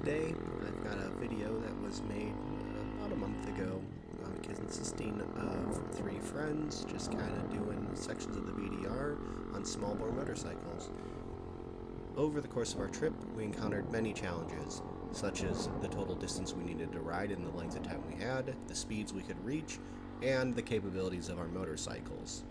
Today I've got a video that was made about a month ago, consisting of three friends just kind of doing sections of the BDR on small bore motorcycles. Over the course of our trip, we encountered many challenges, such as the total distance we needed to ride in the length of time we had, the speeds we could reach, and the capabilities of our motorcycles.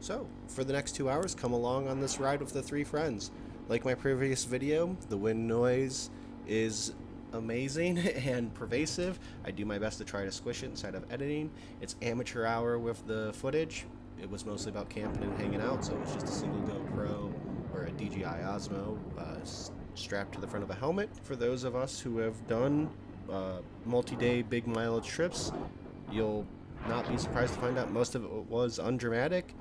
So, for the next 2 hours, come along on this ride with the three friends. Like my previous video, the wind noise is amazing and pervasive. I do my best to try to squish it inside of editing. It's amateur hour with the footage. It was mostly about camping and hanging out, so it was just a single GoPro or a DJI Osmo strapped to the front of a helmet. For those of us who have done multi-day big mileage trips, you'll not be surprised to find out most of it was undramatic.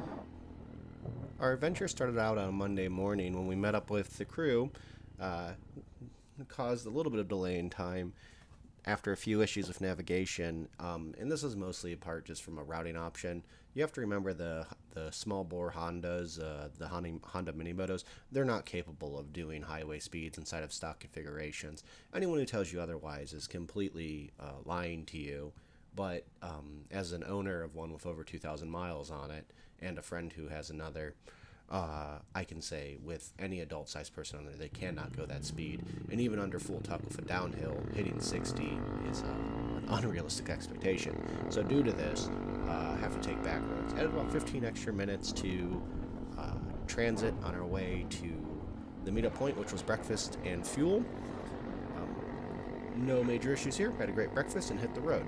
Our adventure started out on a Monday morning when we met up with the crew. Caused a little bit of delay in time after a few issues with navigation, and this was mostly apart just from a routing option. You have to remember the small bore Hondas, the Honda Mini Motos, they're not capable of doing highway speeds inside of stock configurations. Anyone who tells you otherwise is completely lying to you. But as an owner of one with over 2,000 miles on it, and a friend who has another, I can say with any adult-sized person on there, they cannot go that speed. And even under full tuck with a downhill, hitting 60 is an unrealistic expectation. So due to this, I have to take back roads. Added about 15 extra minutes to transit on our way to the meetup point, which was breakfast and fuel. No major issues here. Had a great breakfast and hit the road.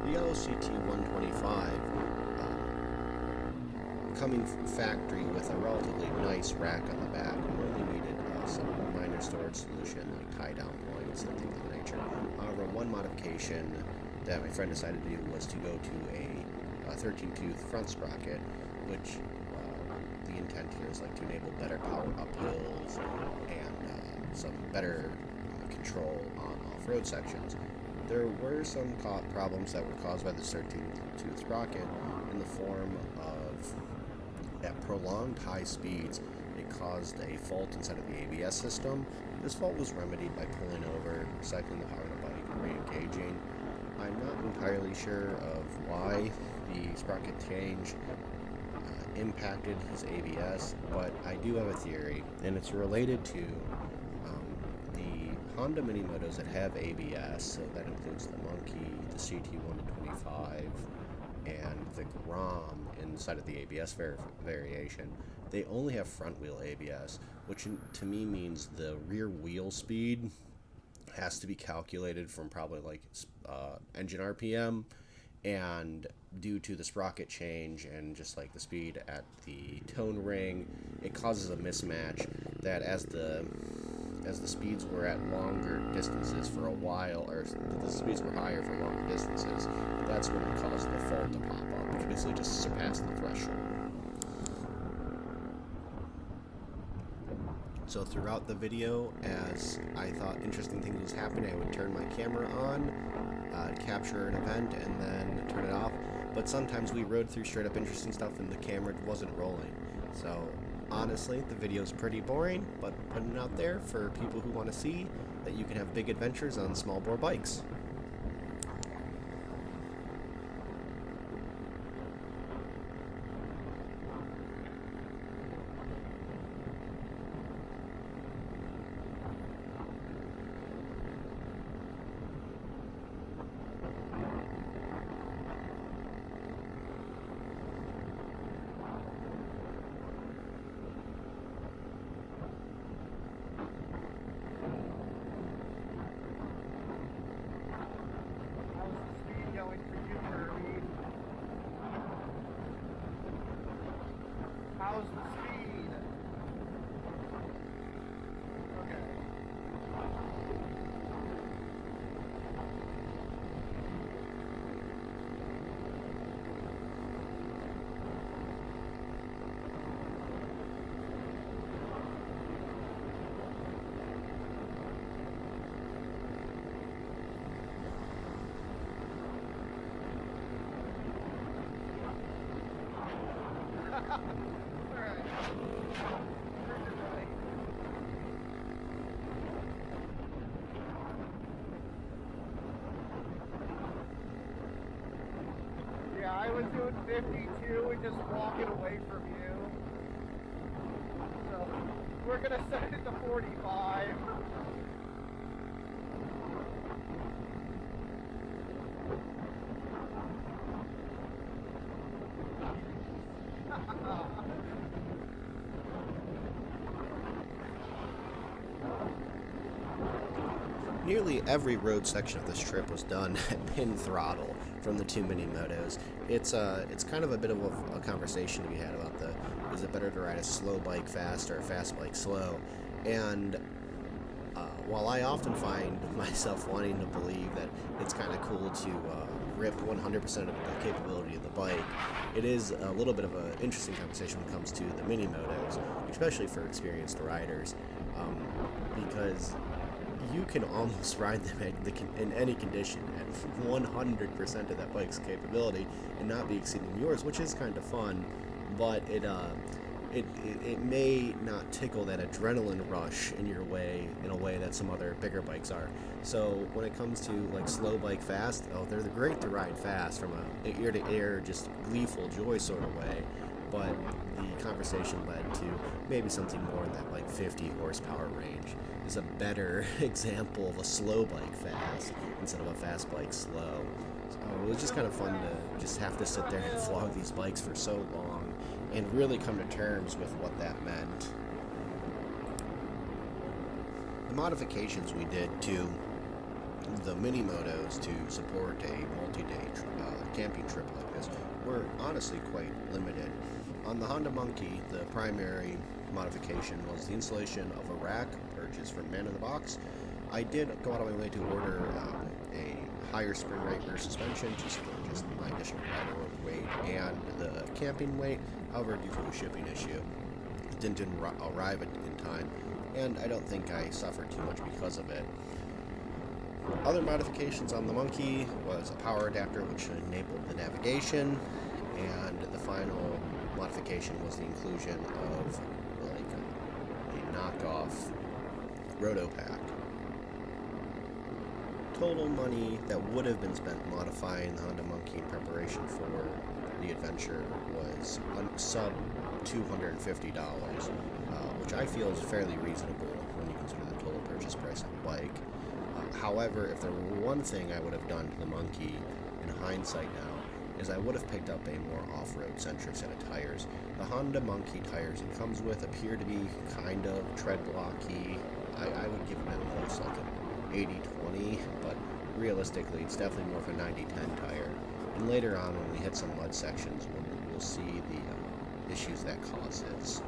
The LCT 125, coming from factory with a relatively nice rack on the back, only needed some minor storage solution like tie-down points and things of that nature. However, one modification that my friend decided to do was to go to a 13-tooth front sprocket, which the intent here is like to enable better power uphills and some better control on off-road sections. There were some problems that were caused by the 13-tooth sprocket in the form of, at prolonged high speeds, it caused a fault inside of the ABS system. This fault was remedied by pulling over, cycling the power on the bike, and re-engaging. I'm not entirely sure of why the sprocket change impacted his ABS, but I do have a theory, and it's related to Honda Mini Motos that have ABS, so that includes the Monkey, the CT125, and the Grom inside of the ABS variation. They only have front wheel ABS, which to me means the rear wheel speed has to be calculated from probably like engine RPM, and due to the sprocket change and just like the speed at the tone ring, it causes a mismatch that as the speeds were at longer distances for a while, or the speeds were higher for longer distances, that's when it caused the fault to pop up. It could basically just surpass the threshold. So throughout the video, as I thought interesting things was happening, I would turn my camera on, capture an event, and then turn it off. But sometimes we rode through straight up interesting stuff and the camera wasn't rolling. So honestly, the video is pretty boring, but putting it out there for people who want to see that you can have big adventures on small bore bikes. How's the speed? Okay. Yeah, I was doing 52 and just walking away from you. So we're gonna set it to 45. Nearly every road section of this trip was done at pin throttle, from the two mini motos. It's kind of a bit of a conversation to be had about is it better to ride a slow bike fast or a fast bike slow? And while I often find myself wanting to believe that it's kind of cool to rip 100% of the capability of the bike, it is a little bit of an interesting conversation when it comes to the mini motos, especially for experienced riders, because you can almost ride them in any condition at 100% of that bike's capability and not be exceeding yours, which is kind of fun, but it may not tickle that adrenaline rush in your way in a way that some other bigger bikes are. So when it comes to like slow bike fast, they're great to ride fast from a ear to ear, just gleeful joy sort of way. But the conversation led to maybe something more in that like 50 horsepower range is a better example of a slow bike fast instead of a fast bike slow. So it was just kind of fun to just have to sit there and flog these bikes for so long and really come to terms with what that meant. The modifications we did to the mini motos to support a multi-day camping trip like this were honestly quite limited. On the Honda Monkey, the primary modification was the installation of a rack purchased from Man in the Box. I did go out of my way to order a higher spring rate rear suspension just for just my additional rider weight and the camping weight. However, due to a shipping issue, it didn't arrive in time, and I don't think I suffered too much because of it. Other modifications on the Monkey was a power adapter which enabled the navigation, and the final modification was the inclusion of like a knockoff roto pack. Total money that would have been spent modifying the Honda Monkey in preparation for the adventure was sub $250, which I feel is fairly reasonable when you consider the total purchase price of the bike. However, if there were one thing I would have done to the Monkey in hindsight now, is I would have picked up a more off-road centric set of tires. The Honda Monkey tires it comes with appear to be kind of tread blocky. I would give them at most like an 80-20, but realistically it's definitely more of a 90-10 tire. And later on when we hit some mud sections, we'll see the issues that causes.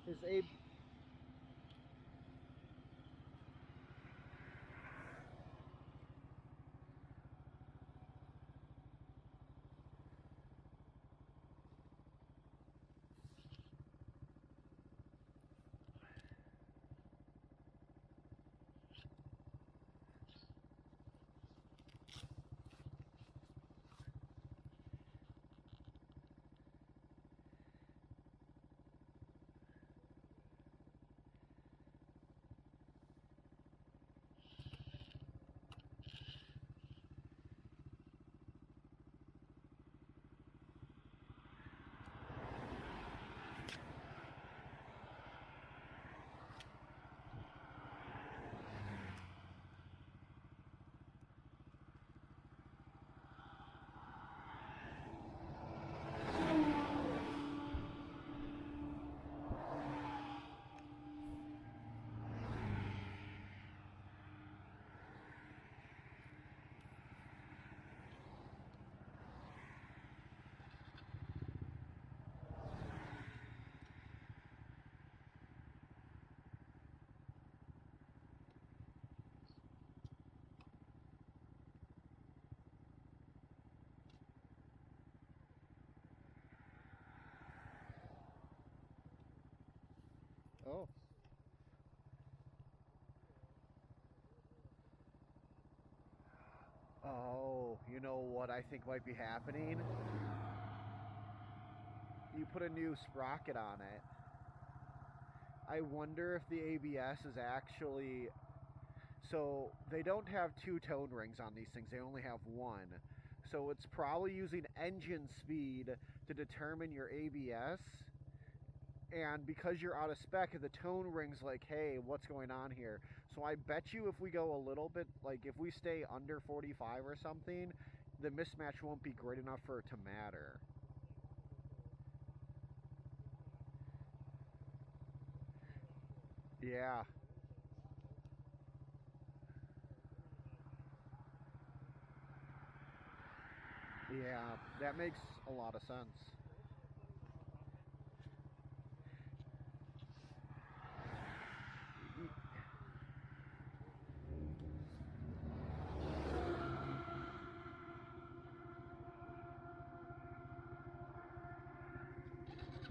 Is Abe? Oh. Oh, you know what I think might be happening? You put a new sprocket on it. I wonder if the ABS is actually... So, they don't have two tone rings on these things, they only have one. So it's probably using engine speed to determine your ABS. And because you're out of spec, the tone ring's like, hey, what's going on here? So I bet you if we go a little bit, like if we stay under 45 or something, the mismatch won't be great enough for it to matter. Yeah. Yeah, that makes a lot of sense.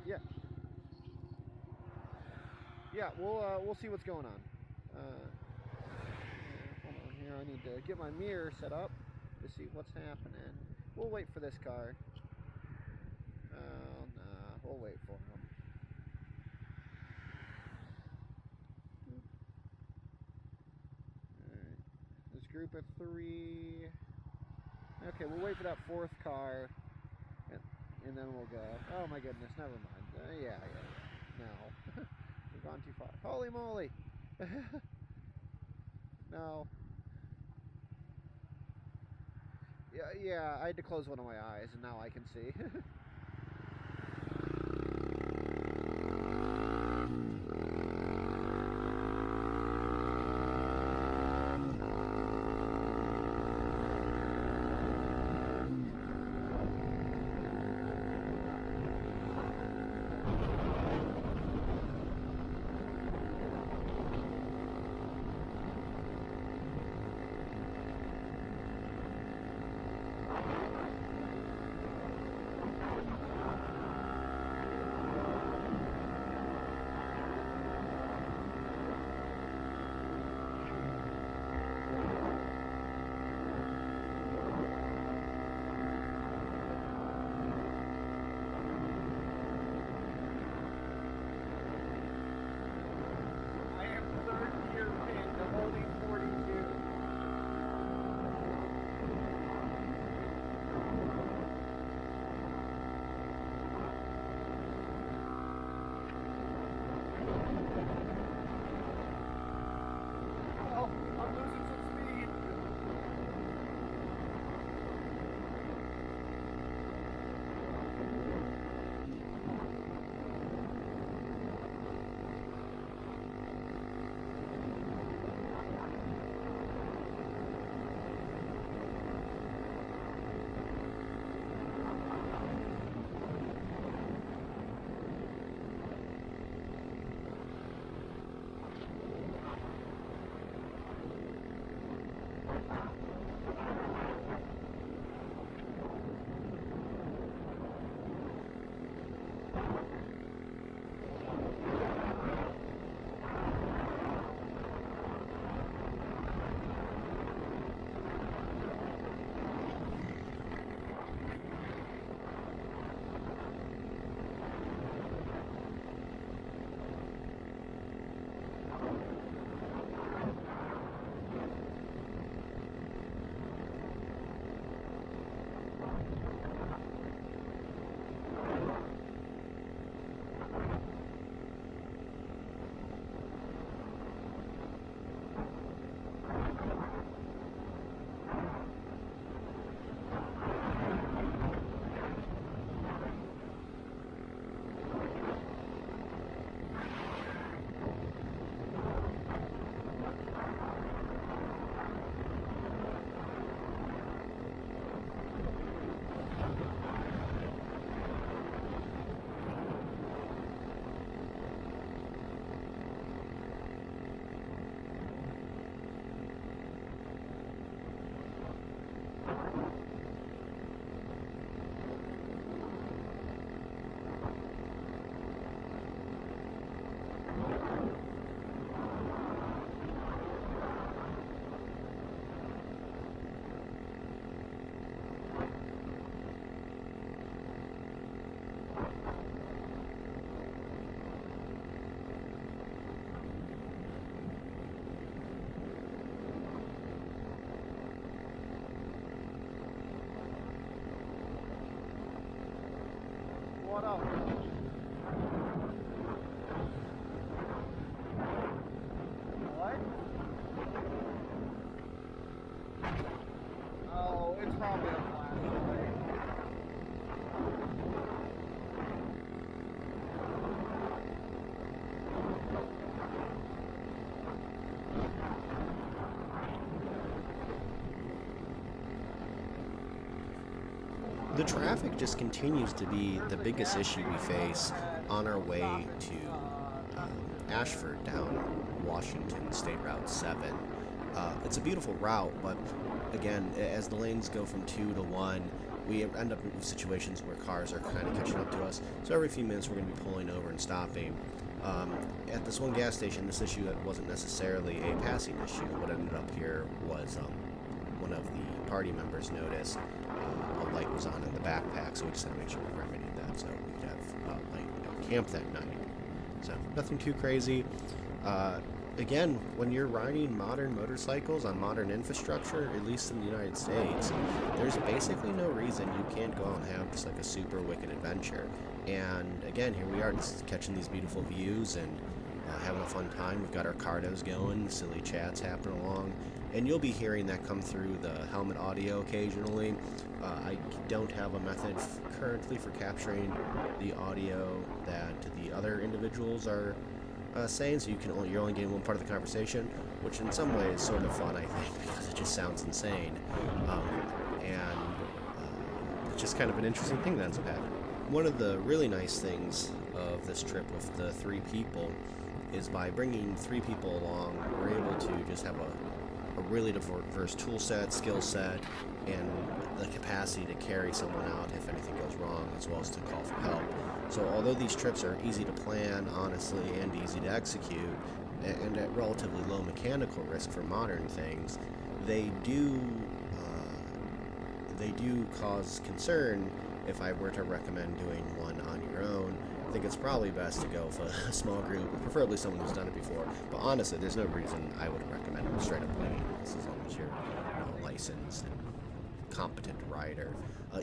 Yeah. Yeah, we'll see what's going on. Hold on here. I need to get my mirror set up to see what's happening. We'll wait for this car. Oh, nah. We'll wait for him. Alright. This group of 3. Okay, we'll wait for that 4th car. And then we'll go. Oh my goodness, never mind. Yeah. No. We've gone too far. Holy moly! No. Yeah, I had to close one of my eyes, and now I can see. the traffic just continues to be the biggest issue we face on our way to Ashford down Washington State Route 7. It's a beautiful route, but again, as the lanes go from 2 to 1, we end up in situations where cars are kind of catching up to us. So every few minutes we're going to be pulling over and stopping. At this one gas station, this issue wasn't necessarily a passing issue. What ended up here was one of the party members noticed a light was on in the backpack, so we just had to make sure we remedied that so we could have light camp that night. So nothing too crazy. Again, when you're riding modern motorcycles on modern infrastructure, at least in the United States, there's basically no reason you can't go out and have just like a super wicked adventure. And again, here we are just catching these beautiful views and having a fun time. We've got our cardos going, silly chats happening along, and you'll be hearing that come through the helmet audio occasionally. I don't have a method currently for capturing the audio that the other individuals are saying, so you're only getting one part of the conversation, which in some ways is sort of fun, I think, because it just sounds insane, and it's just kind of an interesting thing that ends up happening. One of the really nice things of this trip with the 3 people is by bringing 3 people along, we're able to just have a really diverse tool set, skill set, and the capacity to carry someone out if anything goes wrong, as well as to call for help. So although these trips are easy to plan, honestly, and easy to execute, and at relatively low mechanical risk for modern things, they do cause concern if I were to recommend doing one on your own. I think it's probably best to go with a small group, preferably someone who's done it before. But honestly, there's no reason I would recommend straight up winging this as long as you're licensed and competent rider.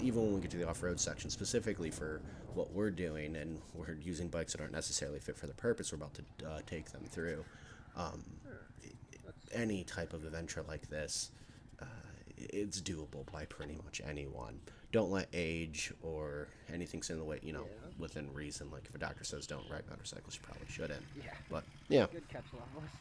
Even when we get to the off-road section, specifically for what we're doing, and we're using bikes that aren't necessarily fit for the purpose we're about to take them through. Any type of adventure like this, it's doable by pretty much anyone. Don't let age or anything stand in the way, within reason. Like if a doctor says don't ride motorcycles, you probably shouldn't. Yeah. But, yeah. Good catch, Loveless.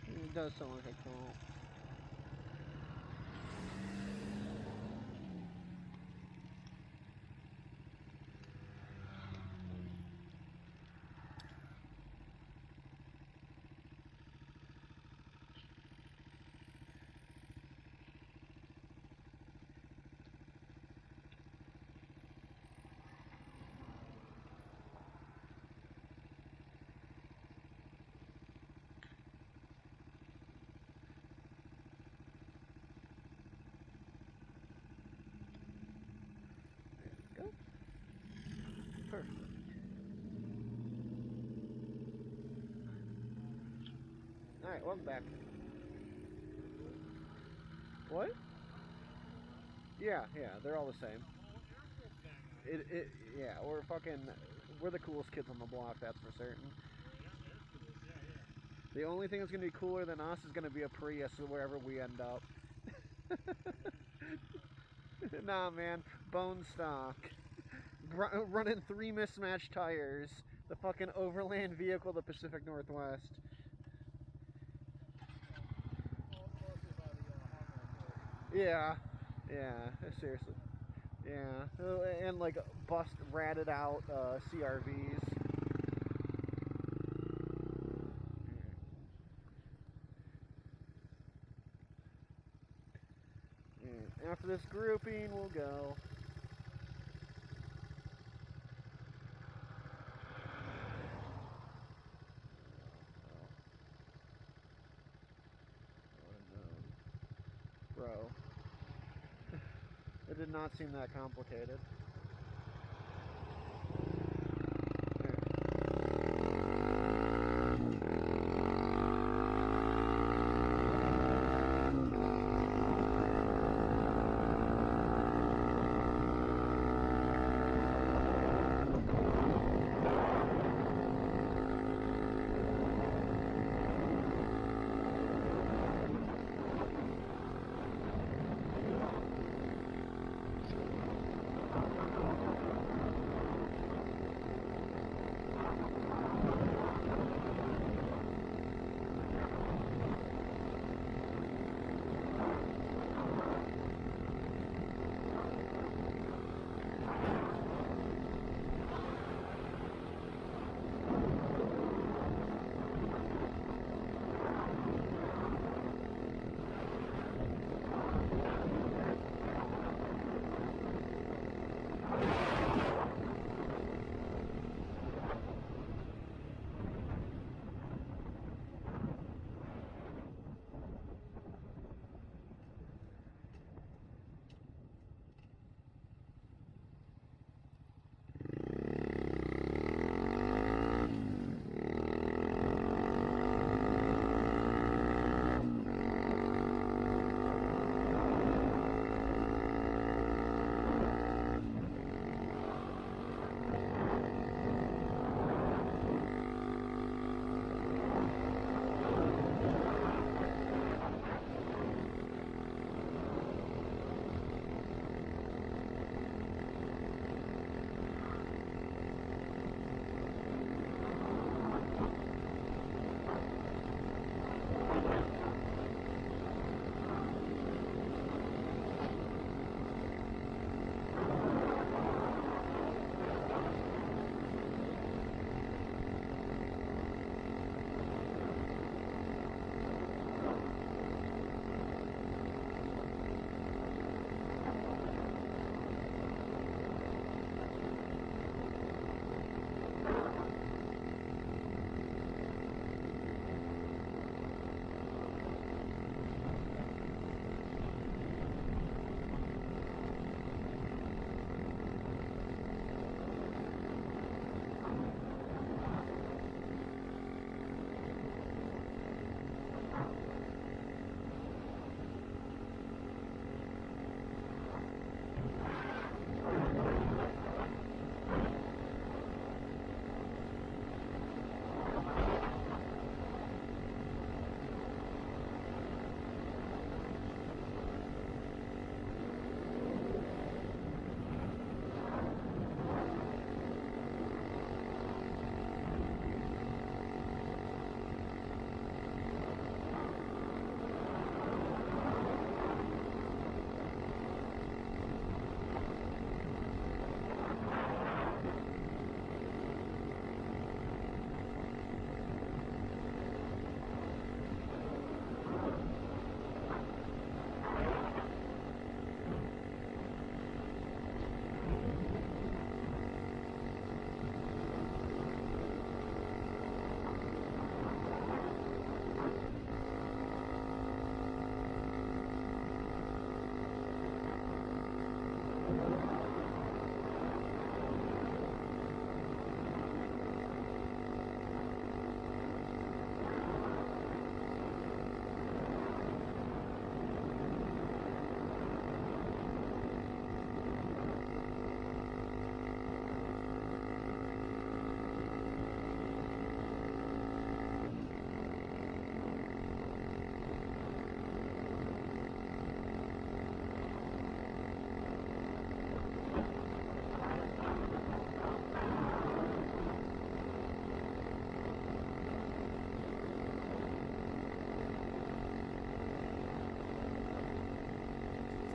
It does sound like a cool. There we go. Perfect. Alright, welcome back. What? Yeah, they're all the same. Yeah, we're the coolest kids on the block, that's for certain. The only thing that's gonna be cooler than us is gonna be a Prius wherever we end up. Nah, man, bone stock. Running 3 mismatched tires. The fucking overland vehicle of the Pacific Northwest. Yeah, seriously. Yeah, and like ratted out CRVs. Yeah. After this grouping, we'll go. Bro. It did not seem that complicated.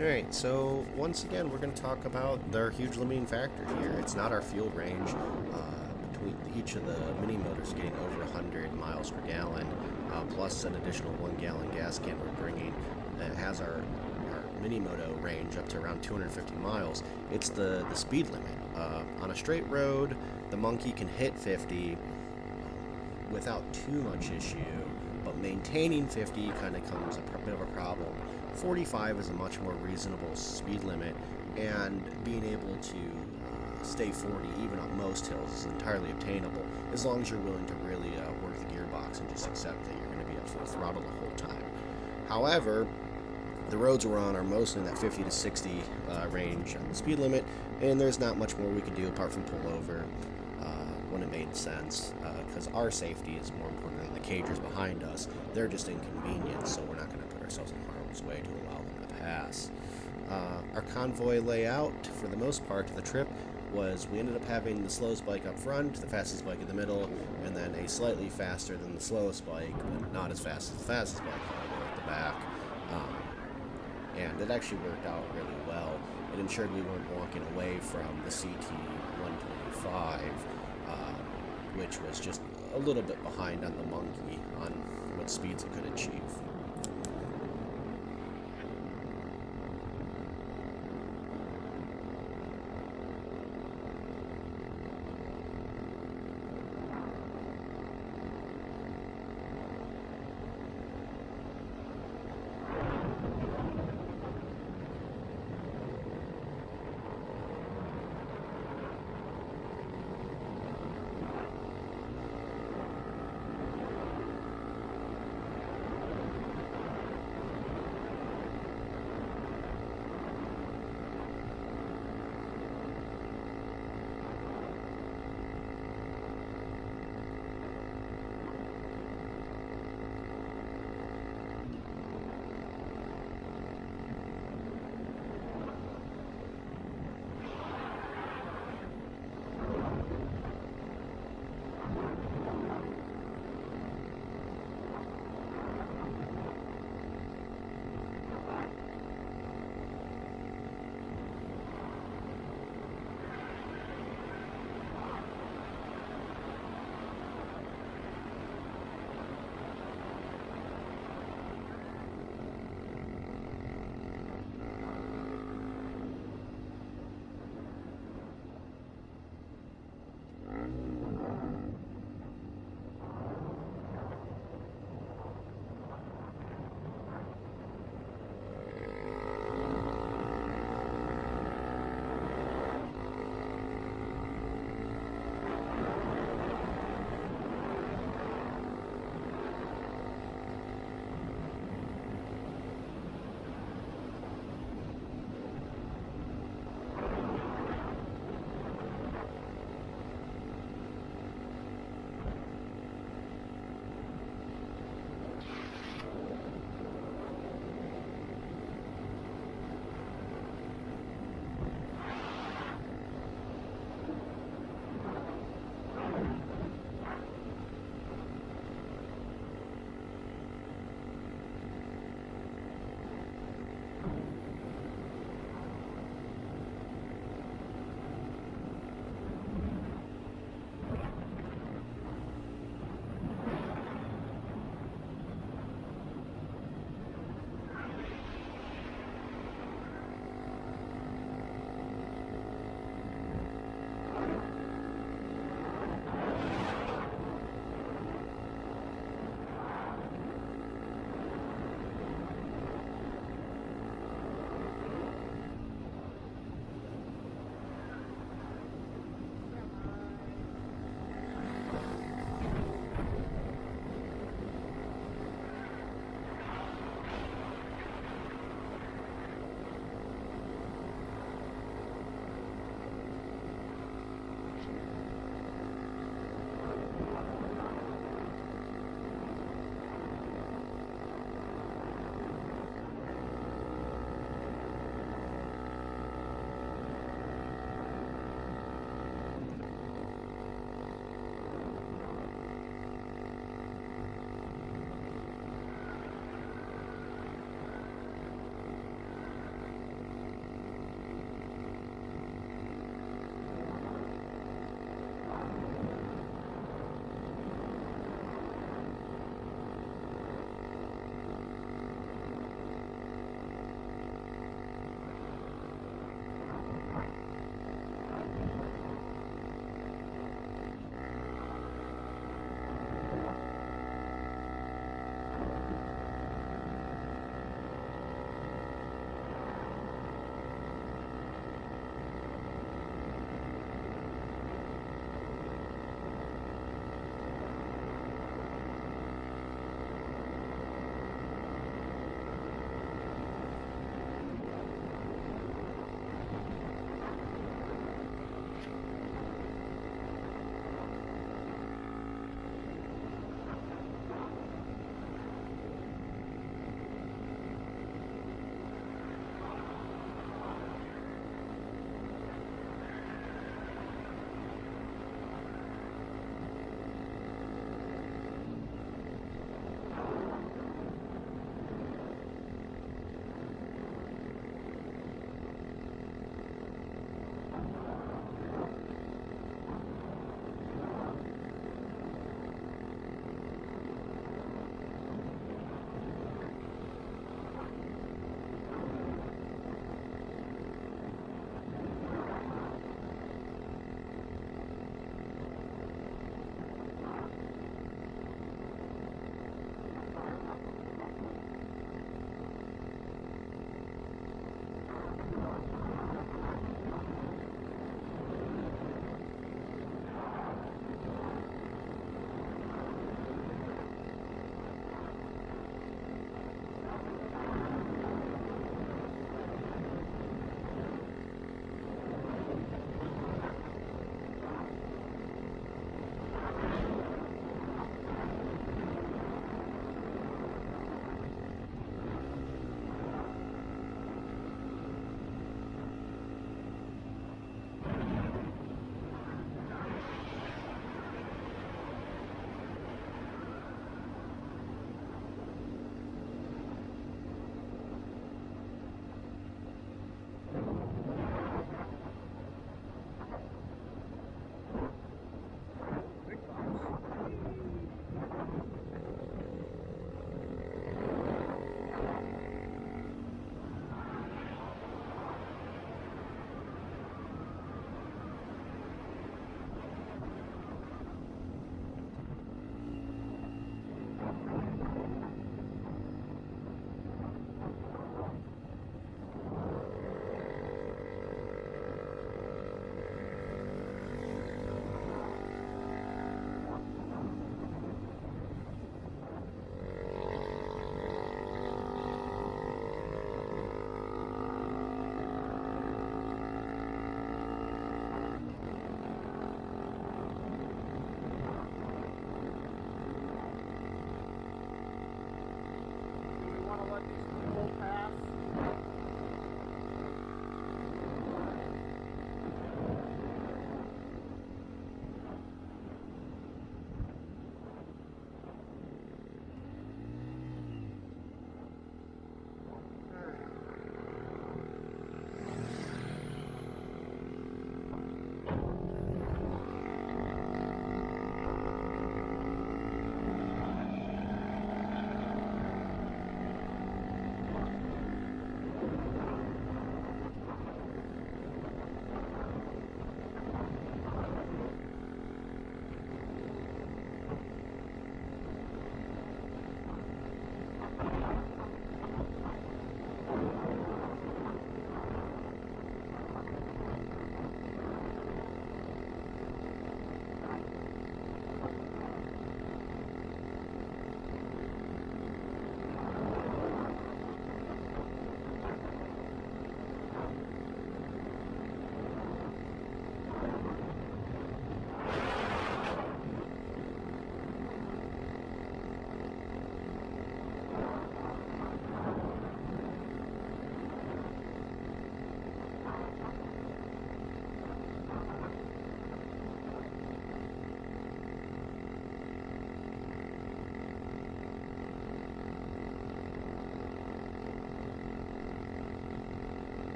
Alright, so once again, we're going to talk about their huge limiting factor here. It's not our fuel range. Between each of the mini motors getting over 100 miles per gallon, plus an additional 1 gallon gas can we're bringing that has our mini moto range up to around 250 miles. It's the speed limit. On a straight road, the Monkey can hit 50 without too much issue, but maintaining 50 kind of comes a bit of a problem. 45 is a much more reasonable speed limit, and being able to stay 40 even on most hills is entirely obtainable as long as you're willing to really work the gearbox and just accept that you're going to be at full throttle the whole time. However, the roads we're on are mostly in that 50 to 60 range on the speed limit, and there's not much more we can do apart from pull over when it made sense, because our safety is more important than the cagers behind us. They're just inconvenienced, so we're not going to put ourselves in harm's way to allow them to pass. Our convoy layout, for the most part of the trip, was we ended up having the slowest bike up front, the fastest bike in the middle, and then a slightly faster than the slowest bike, but not as fast as the fastest bike at the back. And it actually worked out really well. It ensured we weren't walking away from the CT-125, which was just a little bit behind on the Monkey on what speeds it could achieve.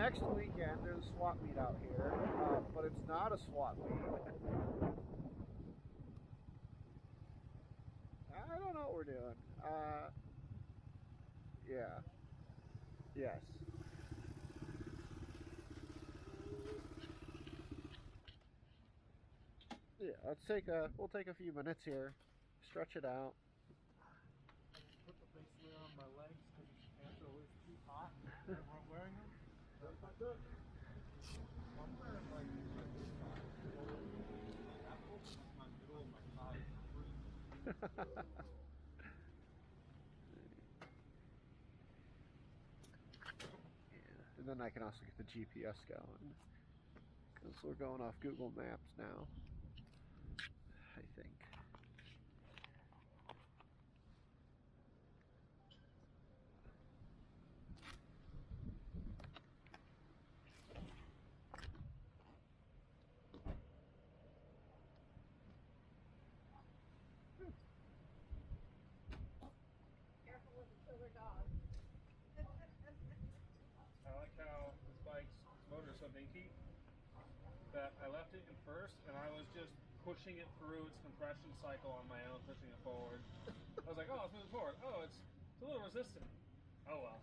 next weekend there's a swap meet out here, but it's not a swap meet. I don't know what we're doing. Yeah. Yes. Yeah, we'll take a few minutes here, stretch it out. Put the base layer on my legs because his pants are always too hot. I weren't wearing them. That's not good. I'm wearing like that opens my middle of my thigh. And then I can also get the GPS going, because we're going off Google Maps now, I think. Careful with the killer dog. I like how this bike's motor is so dinky that I left it in first and I was just pushing it through its compression cycle on my own, pushing it forward. I was like, oh, it's moving forward. Oh, it's a little resistant. Oh well.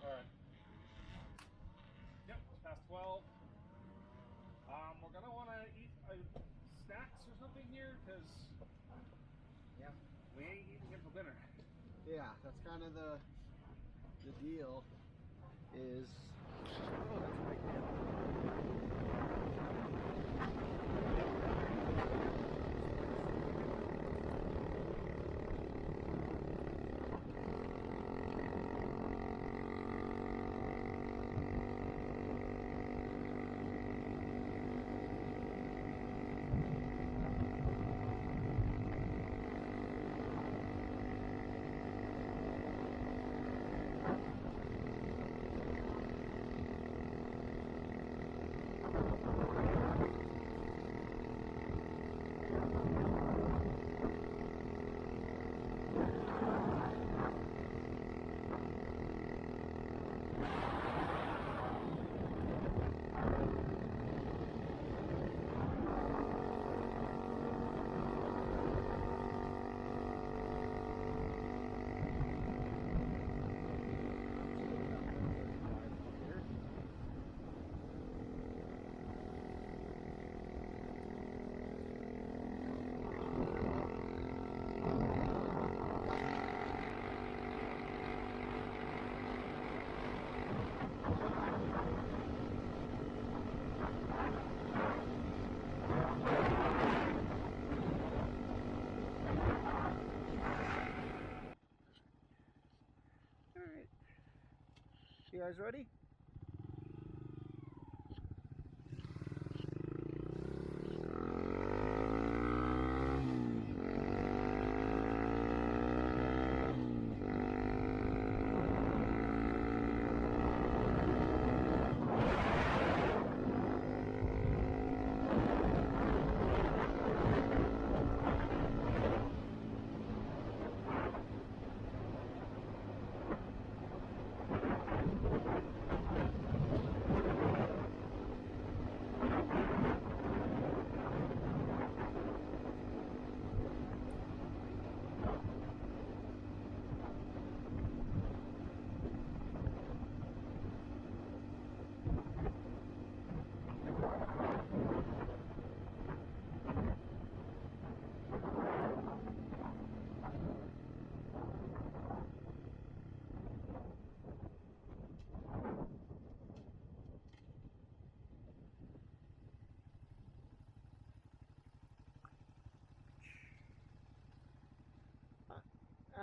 Alright. Yep, it's past 12. We're gonna want to eat snacks or something here because we ain't eating here for dinner. Yeah, that's kind of the deal. Is oh, that's a big deal. You guys ready?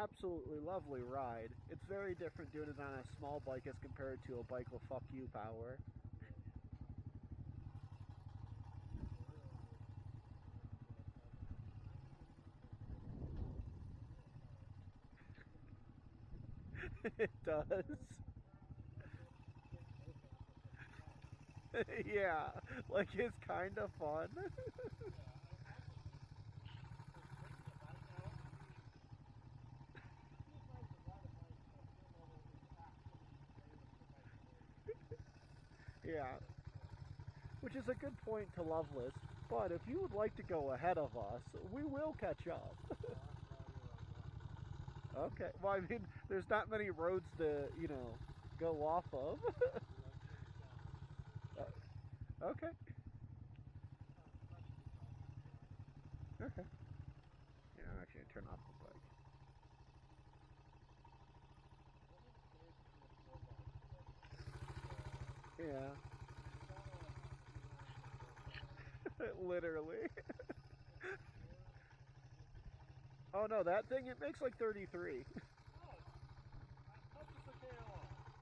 Absolutely lovely ride. It's very different doing it on a small bike as compared to a bike with fuck you power. It does. Yeah, like it's kind of fun. Yeah. Which is a good point to Loveless. But if you would like to go ahead of us, we will catch up. Okay. Well, I mean, there's not many roads to, you know, go off of. Okay. Okay. Yeah, I'm actually gonna turn off the bike. Yeah. Literally. Oh no, that thing, it makes like 33.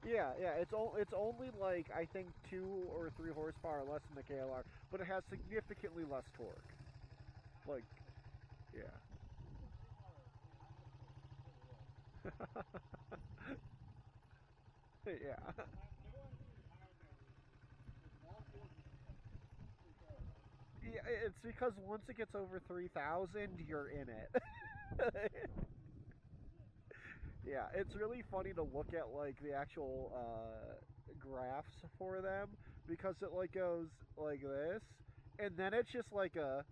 Yeah, it's only like, I think 2 or 3 horsepower less than the KLR, but it has significantly less torque. Like, yeah. Yeah. Yeah, it's because once it gets over 3,000, you're in it. Yeah, it's really funny to look at like the actual graphs for them, because it like goes like this, and then it's just like a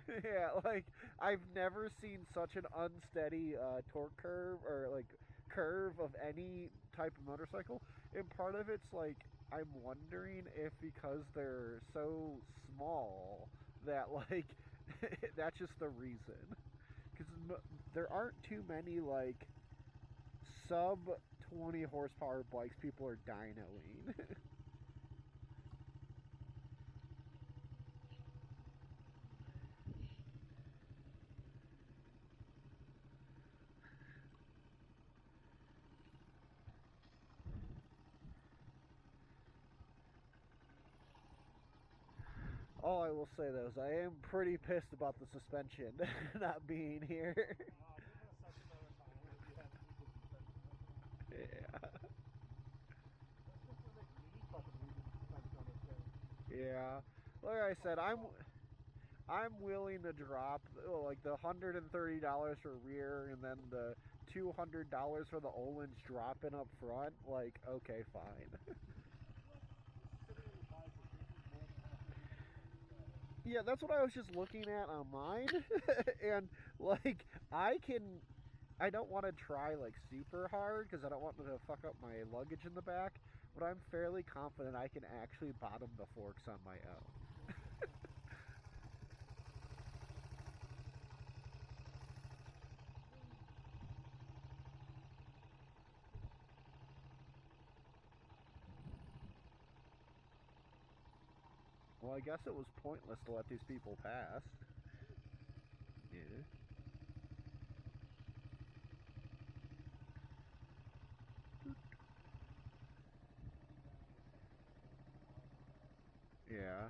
yeah, like I've never seen such an unsteady torque curve or like curve of any type of motorcycle. And part of it's like I'm wondering if because they're so small that like that's just the reason. Because there aren't too many like sub 20 horsepower bikes people are dynoing. All I will say though is I am pretty pissed about the suspension not being here. Yeah. Yeah. Like I said, I'm willing to drop like the $130 for rear and then the $200 for the Olin's dropping up front. Like, okay, fine. Yeah, that's what I was just looking at on mine. And like I don't want to try like super hard because I don't want to fuck up my luggage in the back, but I'm fairly confident I can actually bottom the forks on my own. Well, I guess it was pointless to let these people pass. Yeah. Yeah.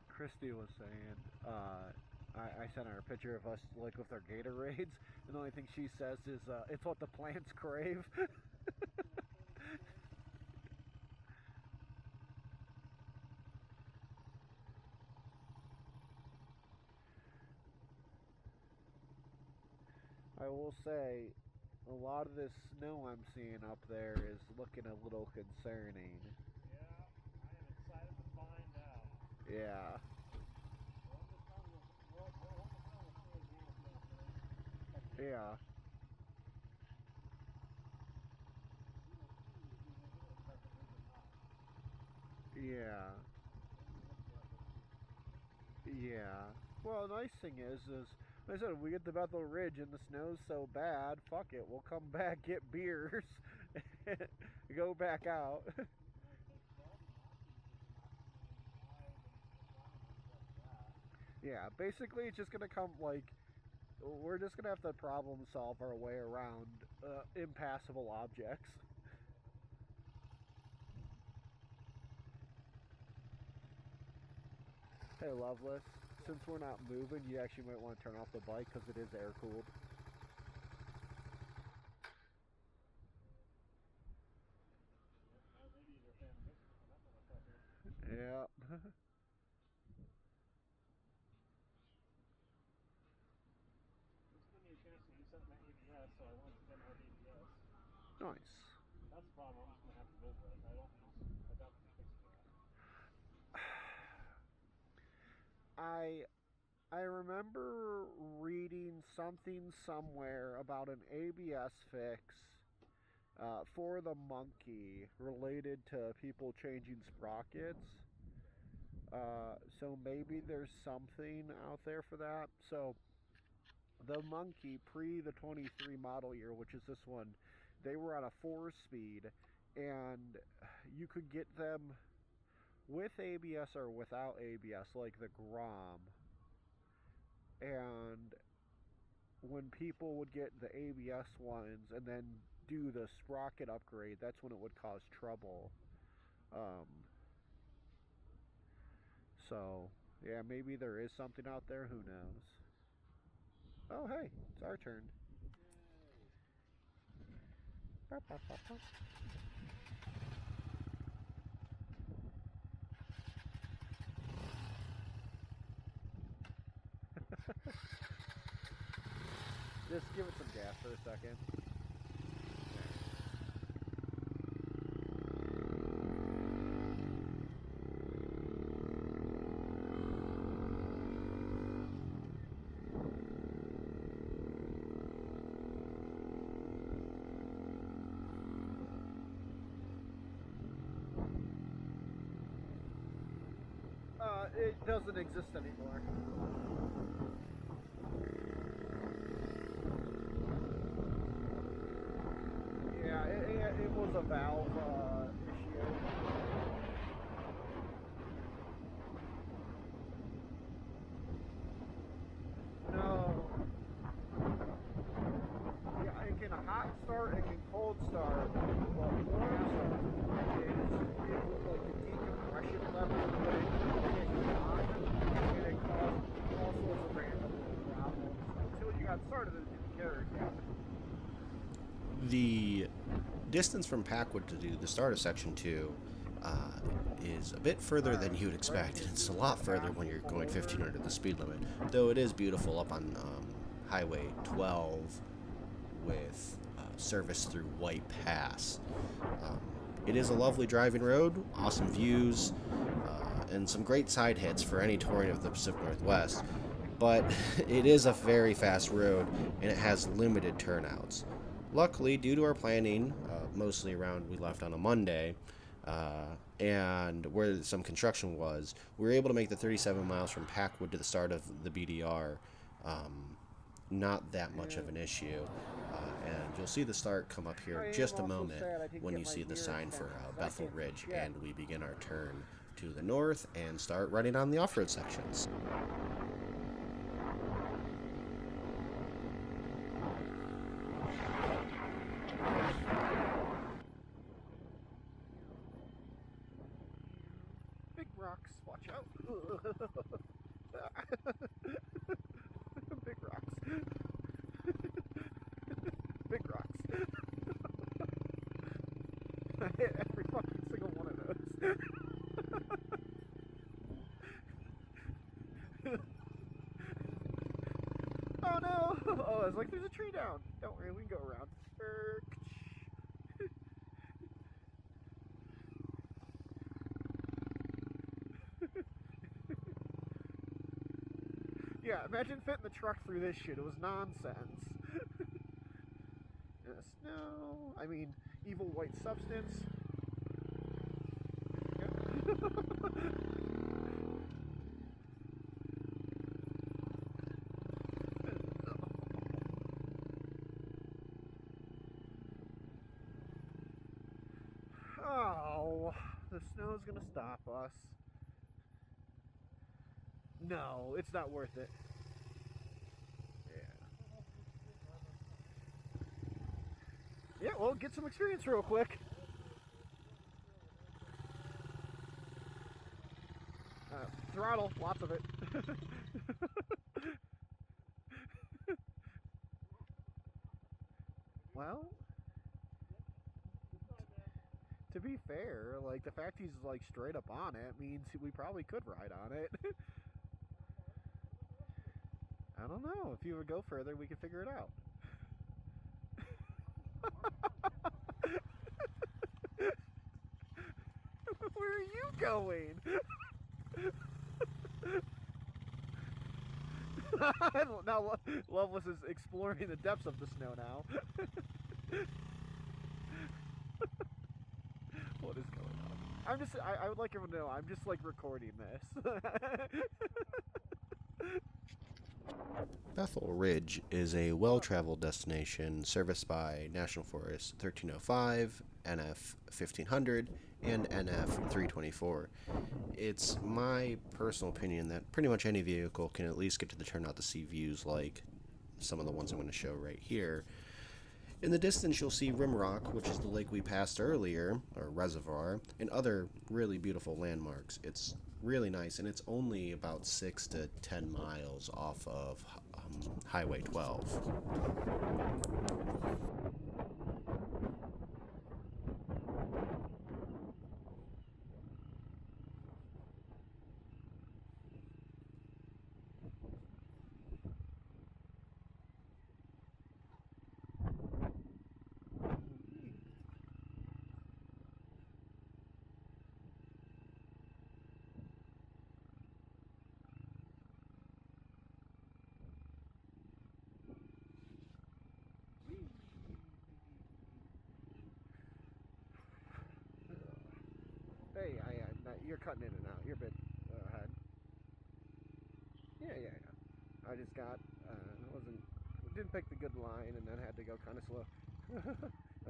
Christy was saying, I sent her a picture of us like with our Gatorades, and the only thing she says is, it's what the plants crave. I will say, a lot of this snow I'm seeing up there is looking a little concerning. Yeah. Yeah. Yeah. Yeah. Well, the nice thing is, like I said, if we get to Bethel Ridge and the snow's so bad, fuck it, we'll come back, get beers, go back out. Yeah, basically it's just gonna come, like, we're just gonna have to problem solve our way around impassable objects. Hey, Loveless, since we're not moving, you actually might want to turn off the bike because it is air-cooled. Nice. That's the problem I'm just gonna have to live with. I don't fix that. I remember reading something somewhere about an ABS fix for the Monkey related to people changing sprockets. So maybe there's something out there for that. So the Monkey pre the 23 model year, which is this one, they were on a 4-speed, and you could get them with ABS or without ABS, like the Grom. And when people would get the ABS ones and then do the sprocket upgrade, that's when it would cause trouble. So, yeah, maybe there is something out there, who knows. Oh, hey, it's our turn. Just give it some gas for a second. It doesn't exist anymore. Yeah, it was a valve issue. No. Yeah, it can hot start, it can cold start, but warm start is like the decompression level when it kicks on, and it caused all sorts of random problems until you got started. It didn't care yet. The distance from Packwood to the start of Section 2 is a bit further than you would expect. It's a lot further when you're going 15 under the speed limit, though it is beautiful up on Highway 12 with service through White Pass. It is a lovely driving road, awesome views, and some great side hits for any touring of the Pacific Northwest, but it is a very fast road and it has limited turnouts. Luckily, due to our planning, mostly around we left on a Monday, and where some construction was, we were able to make the 37 miles from Packwood to the start of the BDR not that much of an issue. And you'll see the start come up here in just a moment when you see the sign for Bethel Ridge, and we begin our turn to the north and start running on the off-road sections. Big rocks, watch out. Big rocks. Big rocks. I hit every fucking single one of those. Oh no! Oh, I was like, there's a tree down. Don't worry, we can go around. Yeah, imagine fitting the truck through this shit. It was nonsense. Snow. I mean, evil white substance. Yep. Oh, the snow's gonna stop us. No, it's not worth it. Yeah, well, get some experience real quick. Throttle, lots of it. Well, to be fair, like, the fact he's, like, straight up on it means we probably could ride on it. I don't know. If you would go further, we could figure it out. Where are you going? Now Loveless is exploring the depths of the snow now. What is going on? I would like everyone to know, I'm just like recording this. Bethel Ridge is a well-traveled destination serviced by National Forest 1305, NF 1500, and NF 324. It's my personal opinion that pretty much any vehicle can at least get to the turnout to see views like some of the ones I'm going to show right here. In the distance, you'll see Rimrock, which is the lake we passed earlier, or reservoir, and other really beautiful landmarks. It's really nice, and it's only about 6 to 10 miles off of Highway 12. Hey, you're cutting in and out. You're a bit ahead. Yeah. I just didn't pick the good line, and then had to go kind of slow.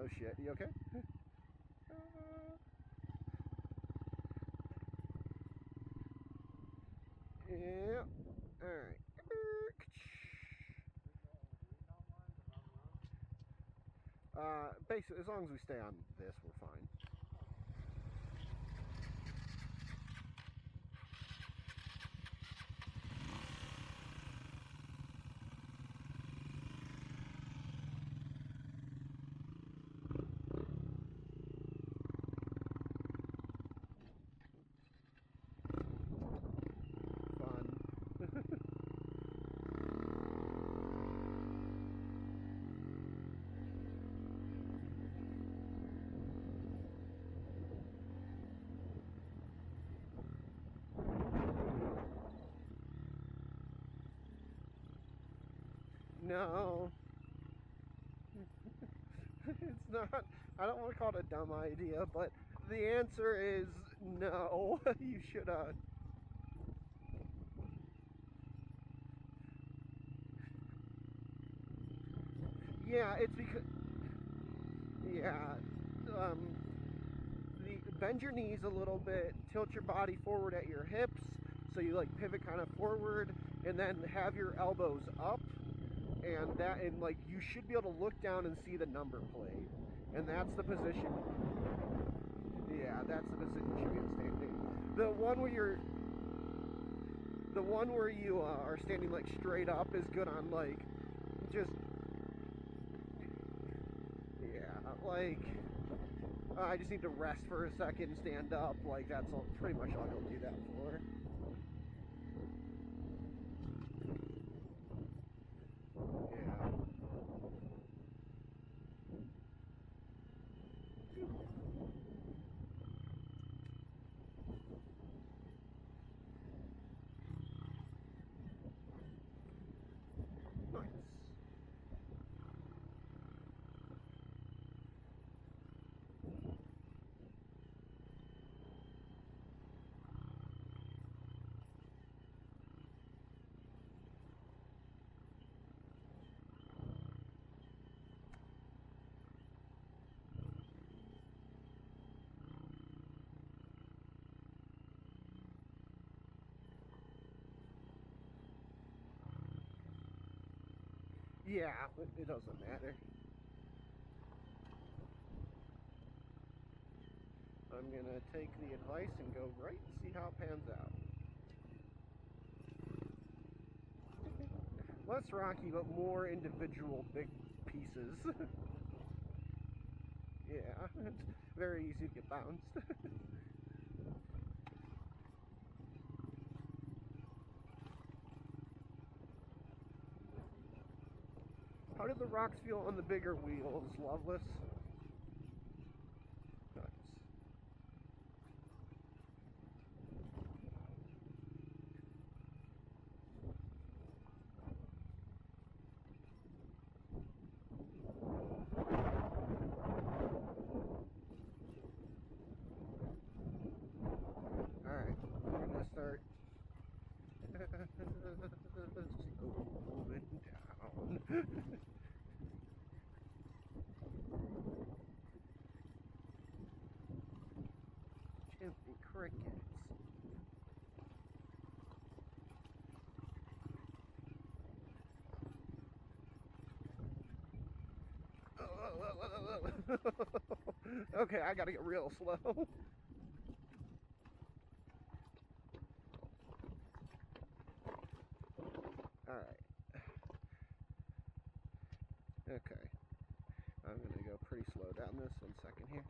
Oh shit, you okay? Yeah. All right. Basically, as long as we stay on this, we're fine. No. It's not. I don't want to call it a dumb idea, but the answer is no. You should Yeah, it's because um bend your knees a little bit, tilt your body forward at your hips, so you like pivot kind of forward, and then have your elbows up, and like you should be able to look down and see the number plate, and that's the position. Yeah, that's the position you should be in standing. The one where you are standing like straight up is good on like just like. I just need to rest for a second and stand up. Like, that's pretty much all you'll do that for. Yeah. Nice. Yeah, it doesn't matter. I'm gonna take the advice and go right and see how it pans out. Less rocky, but more individual big pieces. Yeah, it's very easy to get bounced. How did the rocks feel on the bigger wheels, Loveless? Nice. going down. Chimney crickets. Okay, I gotta get real slow. Alright. Okay. I'm gonna go pretty slow down this 1 second here.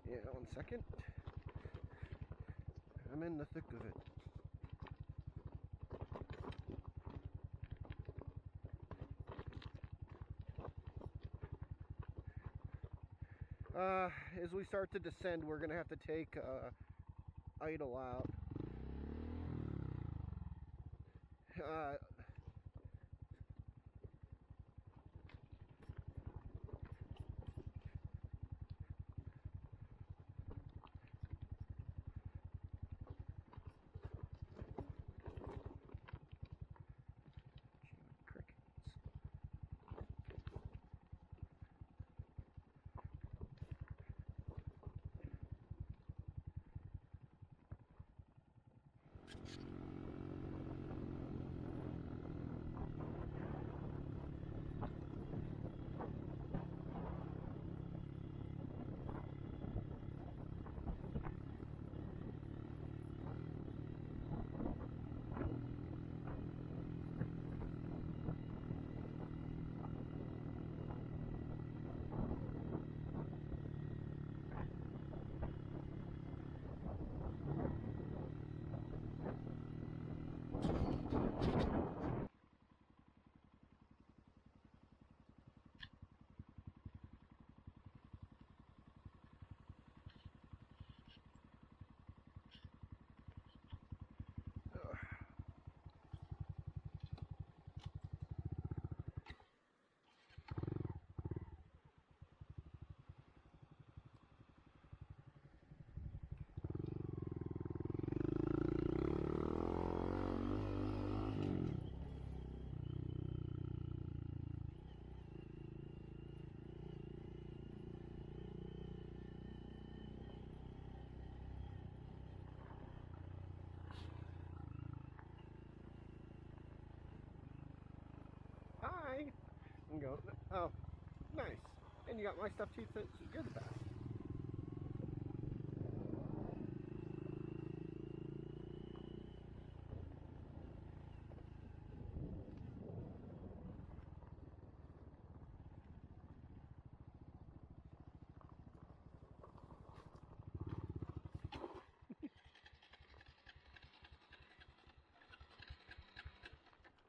Yeah, 1 second. I'm in the thick of it. As we start to descend, we're gonna have to take idle out. Crickets. Hi! I'm going, oh, nice. And you got my stuff too, so you're the best.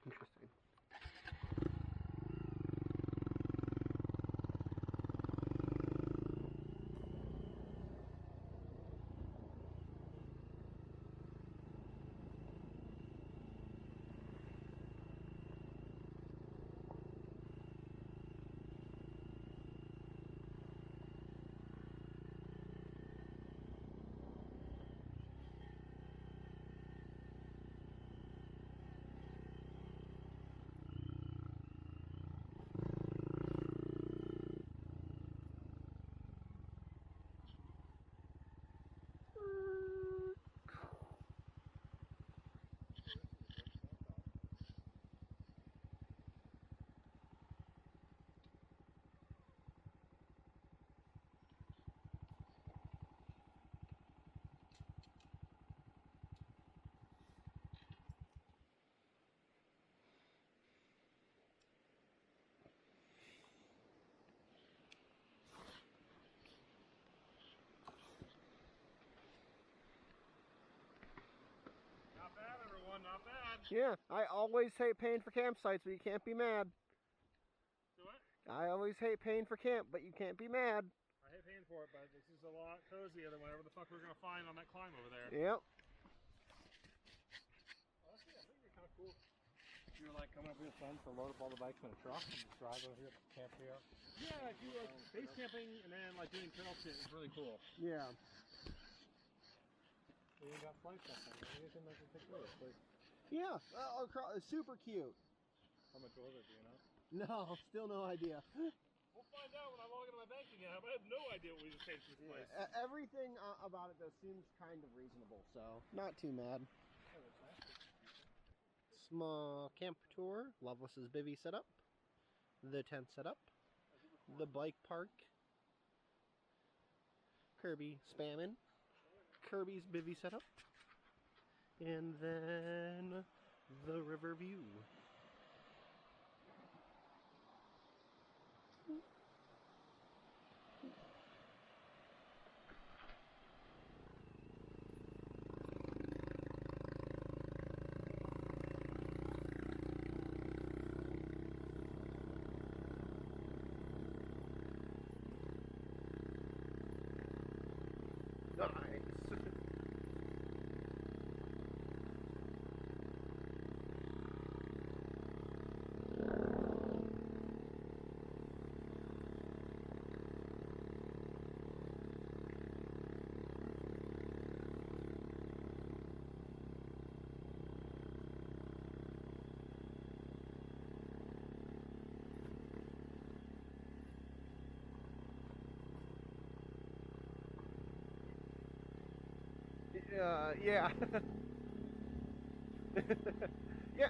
Interesting. Not bad. Yeah, I always hate paying for campsites, but you can't be mad. Do it? I always hate paying for camp, but you can't be mad. I hate paying for it, but this is a lot cozier than whatever the fuck we're gonna find on that climb over there. Yep. Honestly, I think it'd be kind of cool. You're like coming up here fun to load up all the bikes in a truck and just drive over here, camp here. Yeah, if you like base camping and then like doing trail shit is really cool. Yeah. We even got flights up there. You can make a picture of this place. Yeah, super cute. How much was it, do you know? No, still no idea. We'll find out when I log into my banking app. I have no idea what we just paid for this place. Everything about it though seems kind of reasonable, so not too mad. Oh, that's nice. Small camp tour. Loveless's bivvy setup. The tent setup. The bike park. Kirby spamming. Kirby's bivvy setup. And then the river view. Nice. Yeah. Yeah.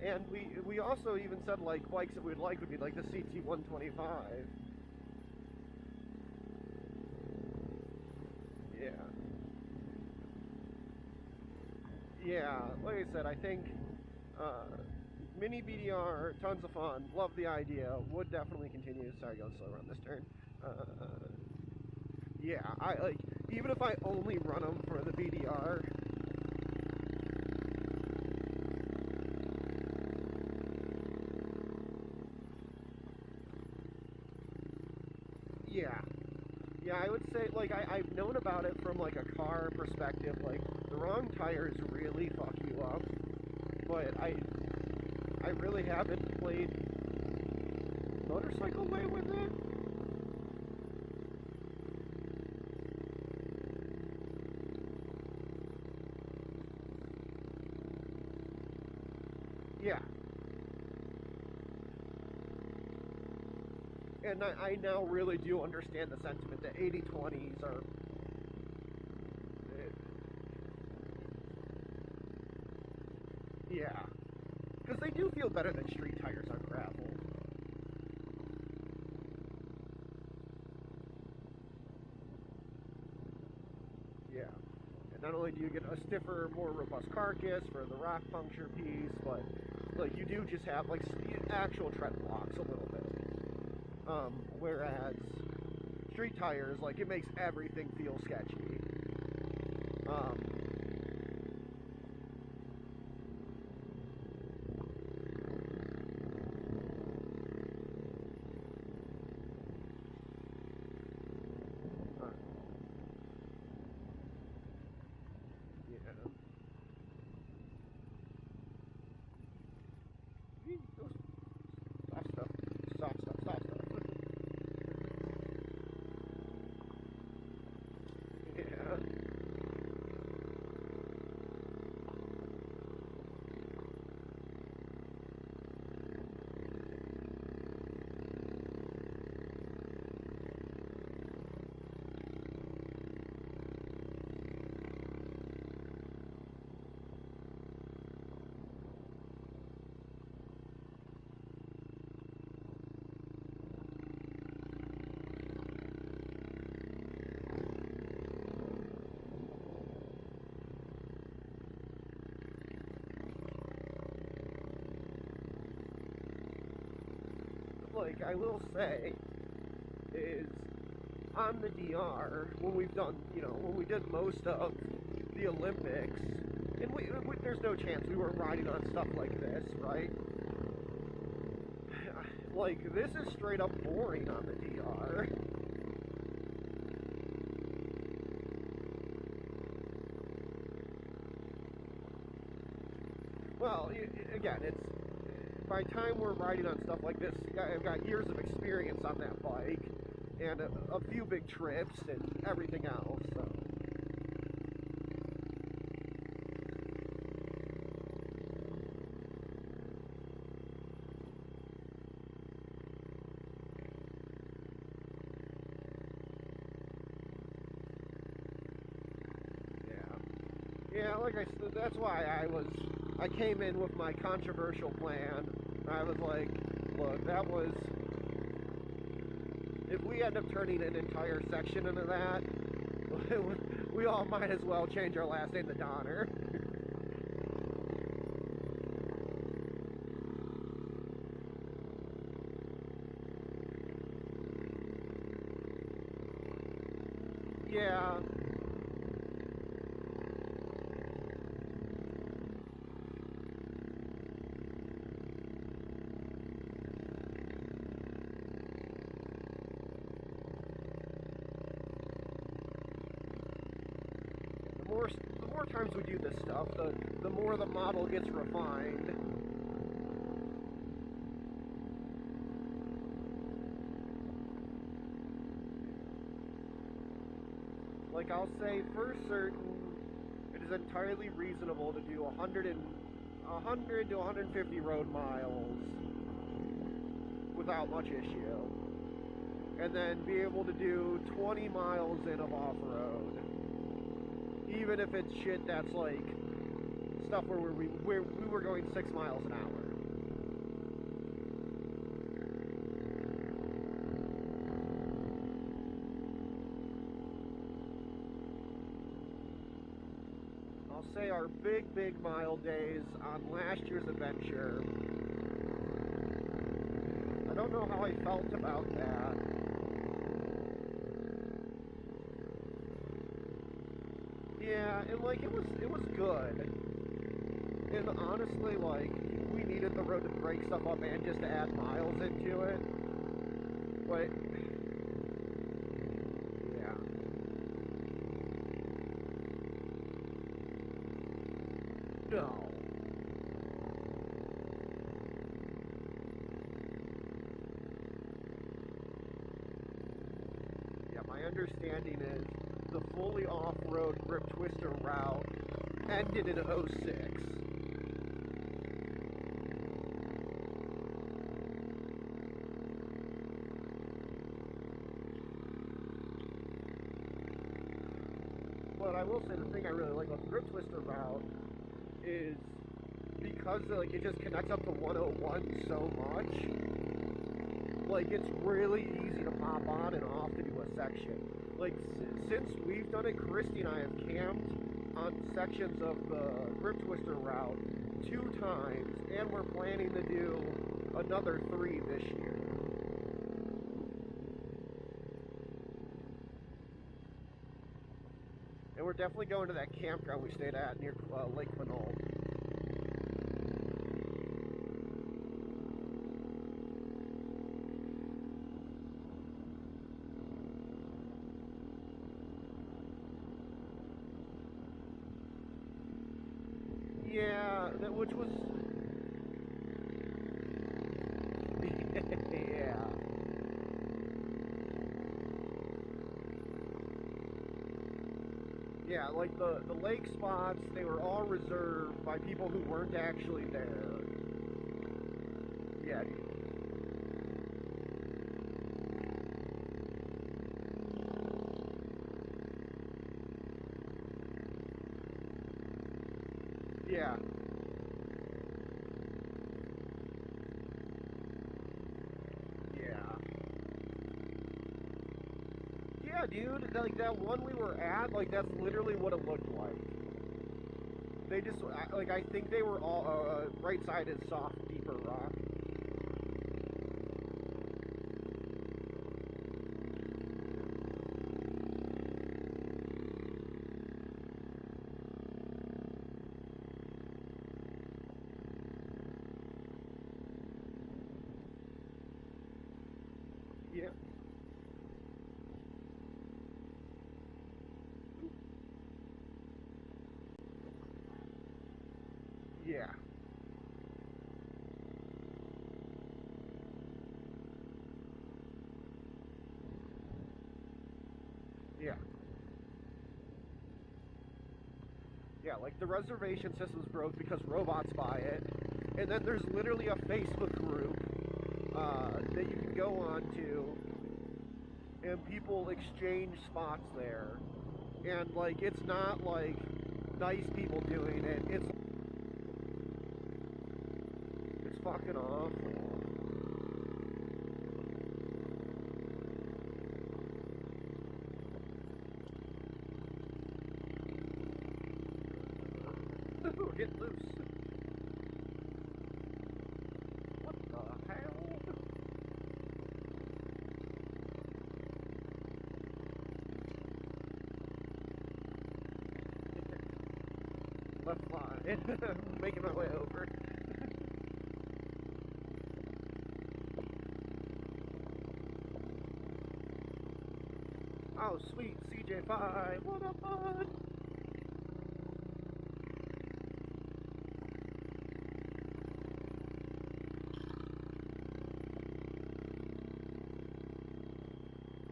And we also even said like bikes that we'd like would be like the CT125. Yeah. Yeah, like I said, I think mini BDR, tons of fun, love the idea, would definitely continue. Sorry, go slow around this turn. Yeah, I like, even if I only run them for the BDR. Yeah. Yeah, I would say, like, I've known about it from, like, a car perspective. Like, the wrong tires really fuck you up. But I really haven't played motorcycle way with it. Yeah. And I now really do understand the sentiment that 80/20s are... Yeah. Because they do feel better than street tires on gravel. Yeah. And not only do you get a stiffer, more robust carcass for the rock puncture piece, but like you do just have like actual tread blocks a little bit. Whereas street tires, like it makes everything feel sketchy. Stop stuff. Yeah. Like I will say is on the DR when we've done, when we did most of the Olympics, and we there's no chance we weren't riding on stuff like this, right? Like this is straight up boring on the DR. Well, again, it's by the time we're riding on stuff like this, I've got years of experience on that bike, and a few big trips and everything else. So. Yeah, like I said, that's why I came in with my controversial plan. I was like, look, if we end up turning an entire section into that, we all might as well change our last name to Donner. Yeah. The more times we do this stuff, the more the model gets refined. Like I'll say, for certain, it is entirely reasonable to do 100 to 150 road miles without much issue, and then be able to do 20 miles in of off-road, even if it's shit that's like stuff where we were going 6 miles an hour. I'll say our big mile days on last year's adventure. I don't know how I felt about that. Yeah, and like it was good. And honestly, like we needed the road to break stuff up and just to add miles into it. But yeah. No. Yeah, my understanding is the fully off-road grip twister route ended in '06. But I will say the thing I really like about the grip twister route is because like it just connects up to 101 so much. Like it's really easy to pop on and off to do a section. Like since we've done it, Christy and I have camped on sections of the grip twister route 2 times, and we're planning to do another 3 this year. And we're definitely going to that campground we stayed at near Lake Vinol. Yeah, which was... yeah. Yeah, like the lake spots, they were all reserved by people who weren't actually there. Yeah. Yeah. Yeah, dude, like that one we were at, like that's literally what it looked like. They just, like I think they were all, right side is soft, deeper rock. Yeah. Yeah. Yeah. Yeah, like the reservation system's broke because robots buy it. And then there's literally a Facebook group that you can go on to, and people exchange spots there. And like, it's not like nice people doing it. It's fucking awful. We're getting loose. What the hell? Left line. Making my way over. Oh, sweet CJ5. What a fun!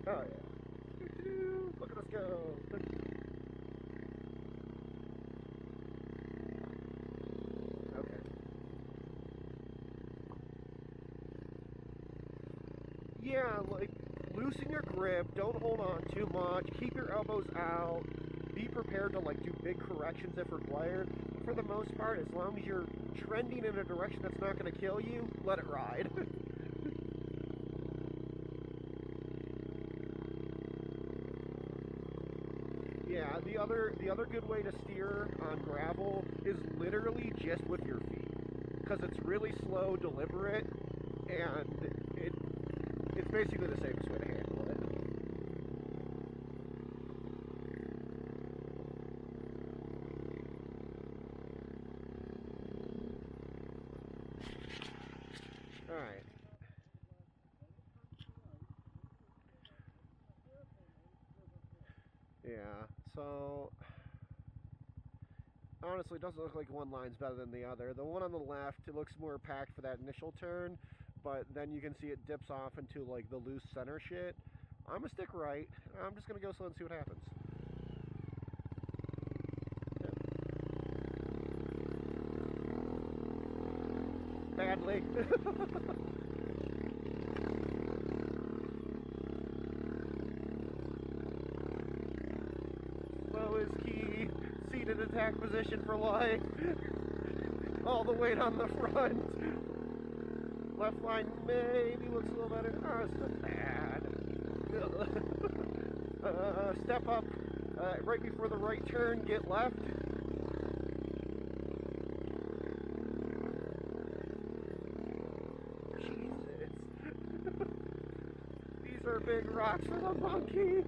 Oh yeah. Look at us go. Okay. Yeah, like, loosen your grip, don't hold on too much, keep your elbows out, be prepared to like do big corrections if required. For the most part, as long as you're trending in a direction that's not going to kill you, let it ride. Yeah, the other good way to steer on gravel is literally just with your feet, because it's really slow, deliberate, and it's basically the safest way to handle it. Alright. Yeah, so honestly, it doesn't look like one line's better than the other. The one on the left, it looks more packed for that initial turn, but then you can see it dips off into like the loose center shit. I'm gonna stick right. I'm just gonna go slow and see what happens. Yep. Badly. Slow is key. Seated attack position for life. All the weight on the front. Left line maybe looks a little better. Oh, it's not bad. Step up right before the right turn, get left. Jesus. These are big rocks for the monkey.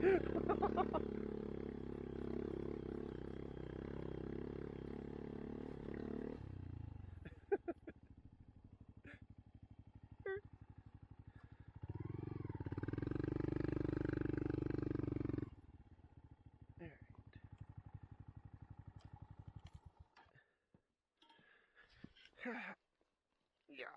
Yeah.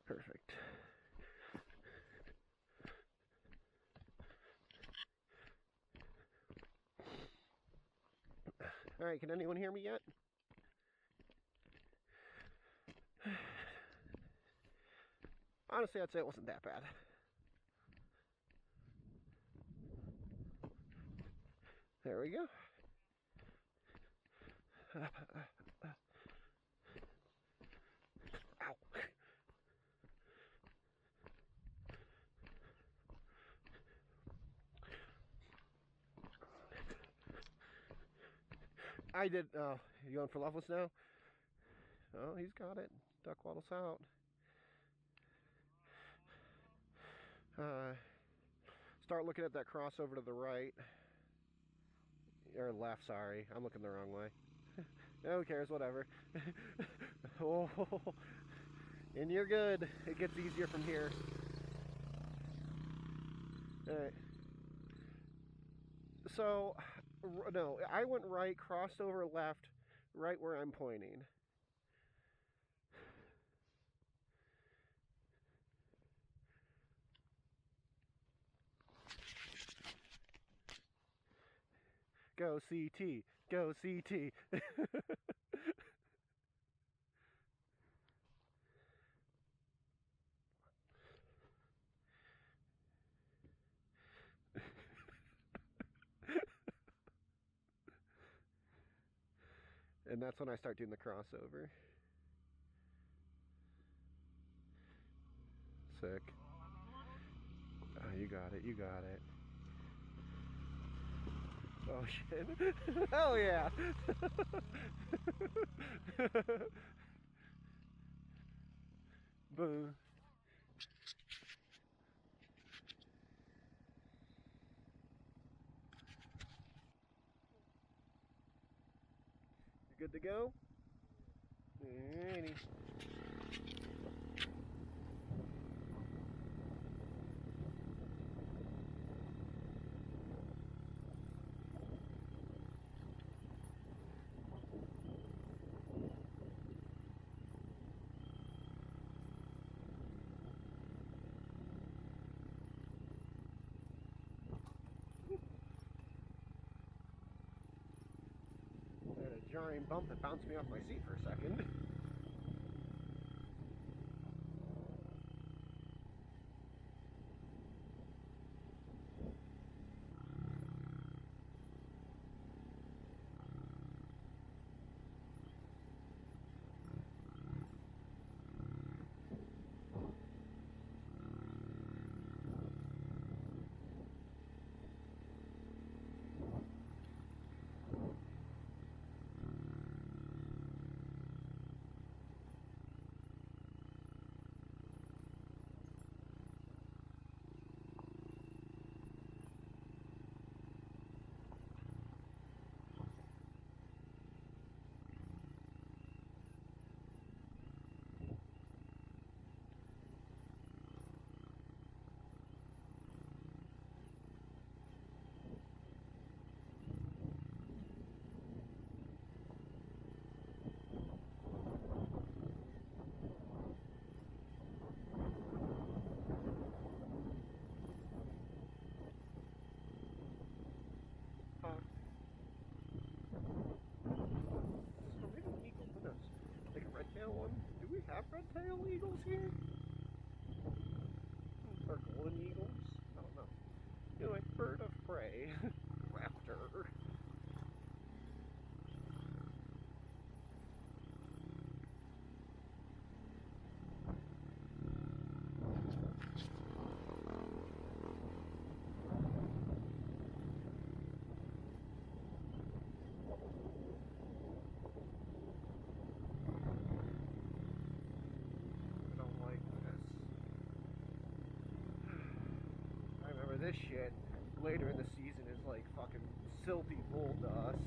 Perfect. Alright, can anyone hear me yet? Honestly, I'd say it wasn't that bad. There we go. Ow. I did, you going for leveless now? Oh, he's got it. Duck waddles out. Start looking at that crossover to the right. Or left, sorry. I'm looking the wrong way. Who cares, whatever. Oh, and you're good. It gets easier from here. Alright. So, no, I went right, crossed over left, right where I'm pointing. Go CT. Go CT. And that's when I start doing the crossover. Sick. Oh, you got it, you got it. Oh shit. Hell yeah. Boo. You good to go? Alrighty. I had a jarring bump that bounced me off my seat for a second. Like a red tail one? Do we have red tail eagles here? Or golden eagles? I don't know. Anyway, bird of prey. Raptor. This shit later in the season is like fucking silty bull dust.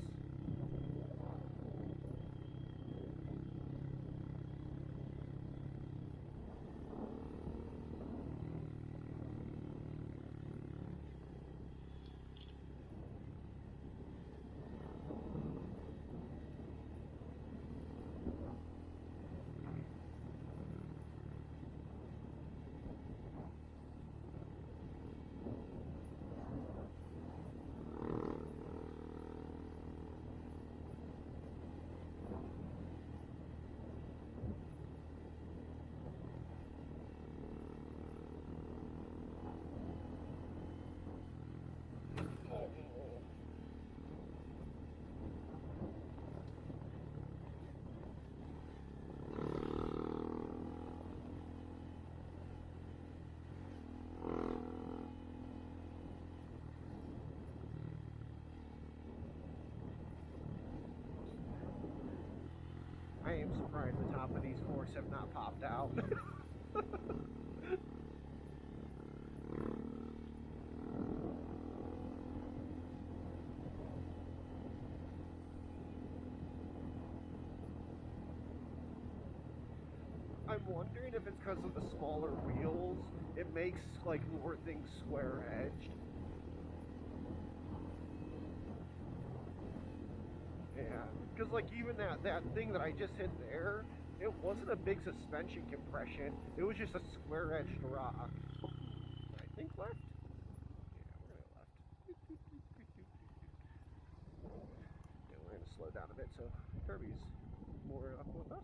I am surprised the top of these forks have not popped out. I'm wondering if it's because of the smaller wheels, it makes like more things square edged. Yeah, because like even that thing that I just hit there, it wasn't a big suspension compression, it was just a square edged rock. I think left? Yeah, we're gonna left. down a bit so Kirby's more up with us.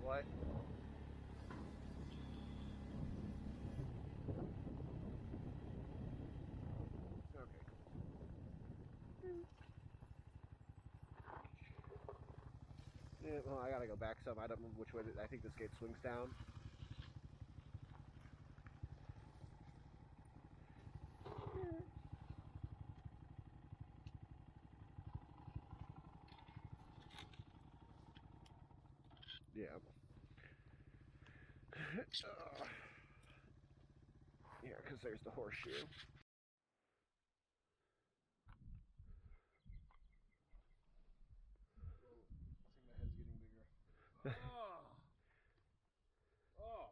What? Okay. Yeah, well, I gotta go back some. I don't remember which way. I think this gate swings down. Yeah. Yeah, because there's the horseshoe. I think my head's getting bigger. Oh. Oh.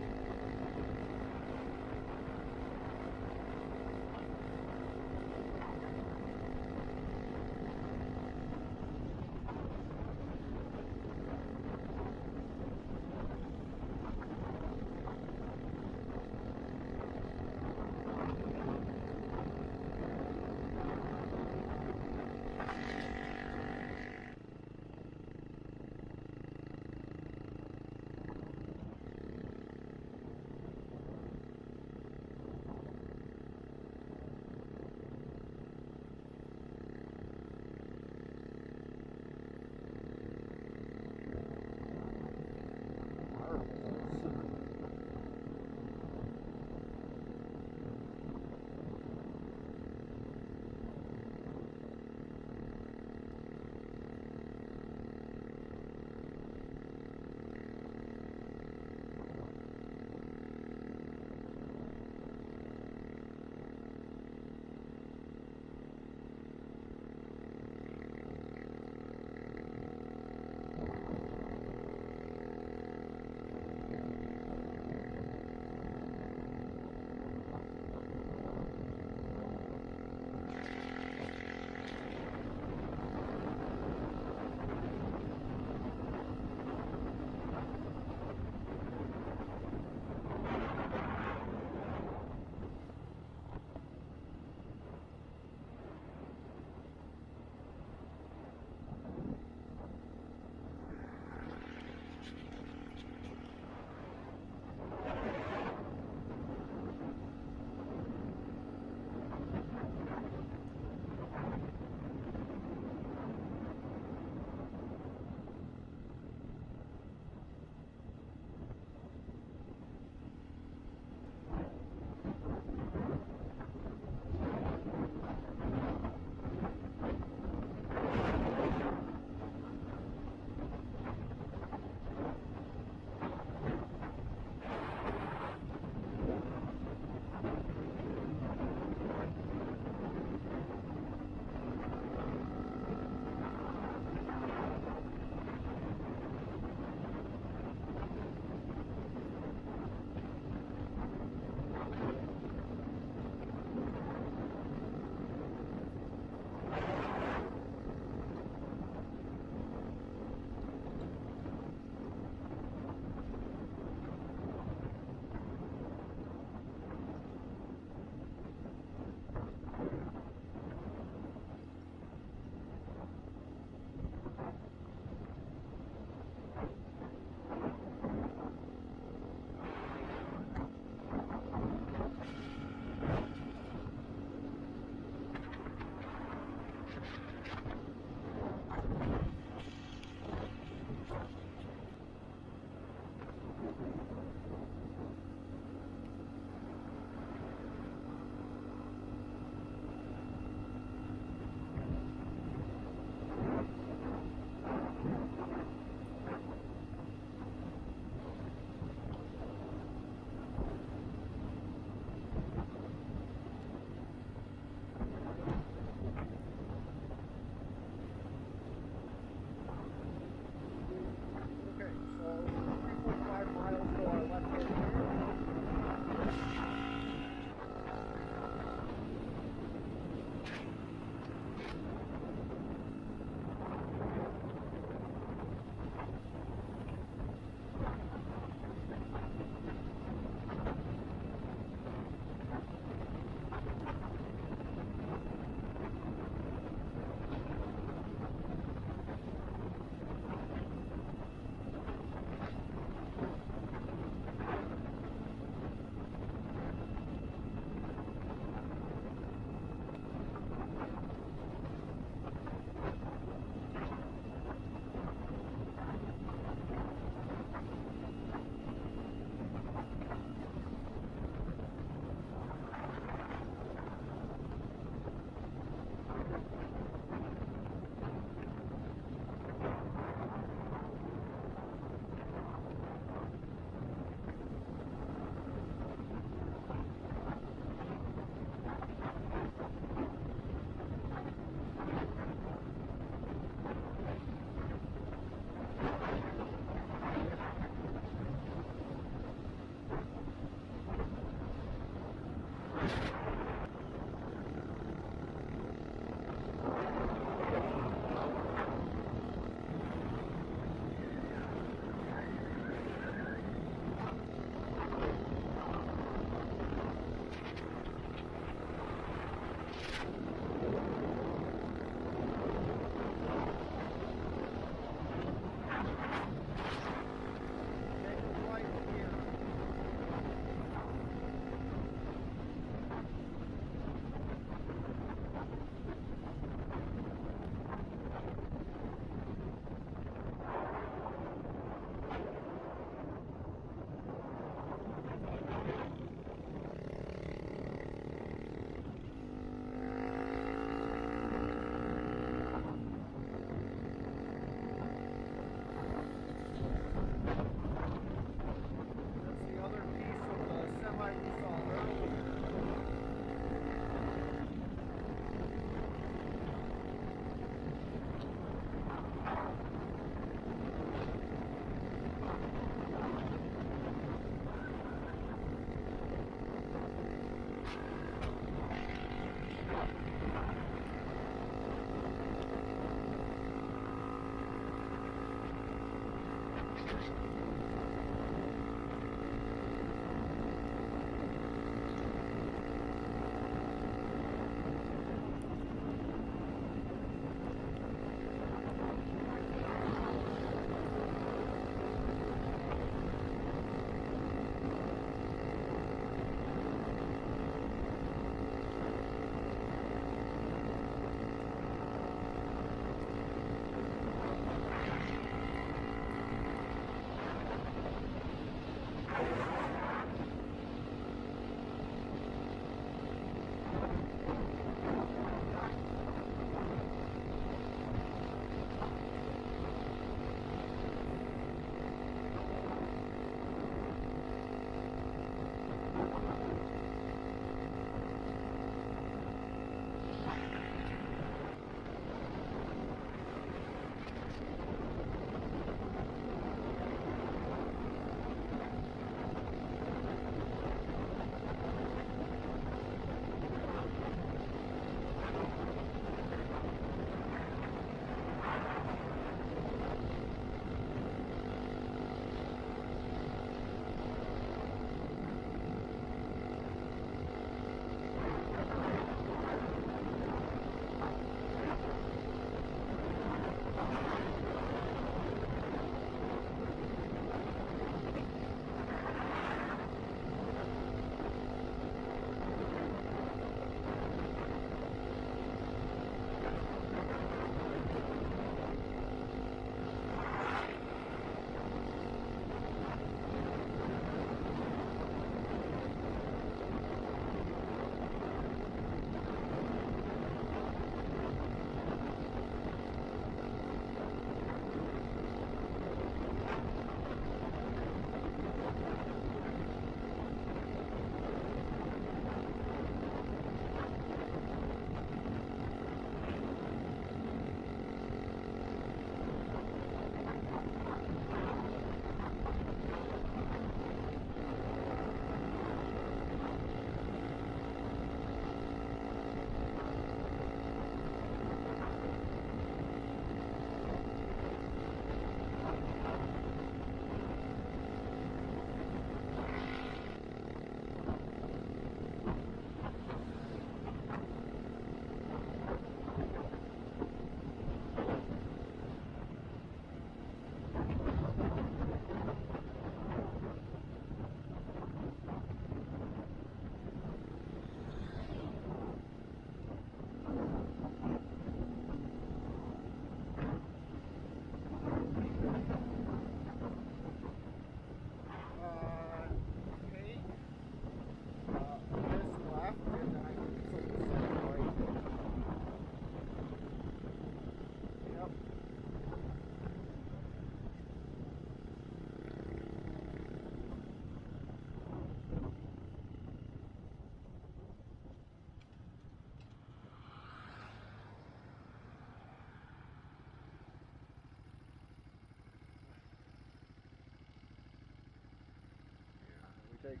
take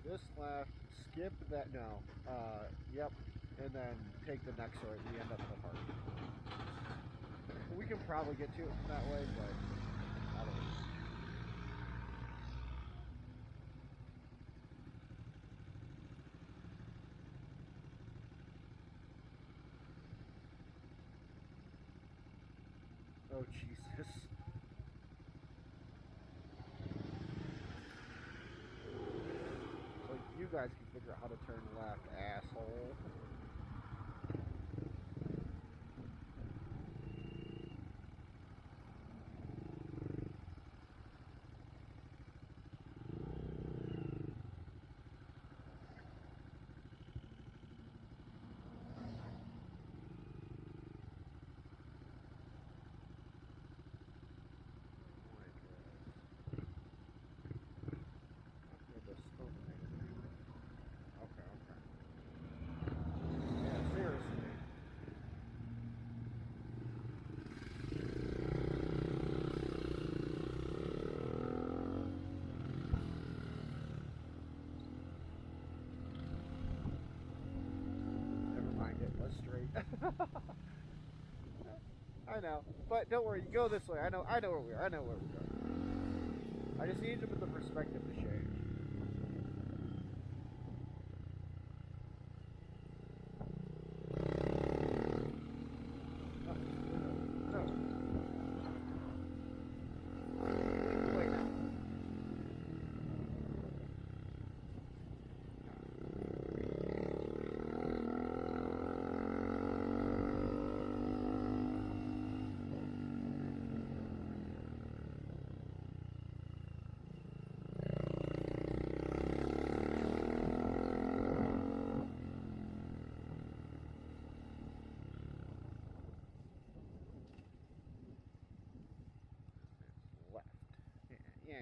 this left, skip that, no, yep, and then take the next right, we end up at the park. We can probably get to it that way, but I don't know. Oh, Jesus. So you guys can figure out how to turn left, asshole. I know, but don't worry. Go this way. I know where we are. I know where we're going. I just needed to put the perspective to change. Yeah.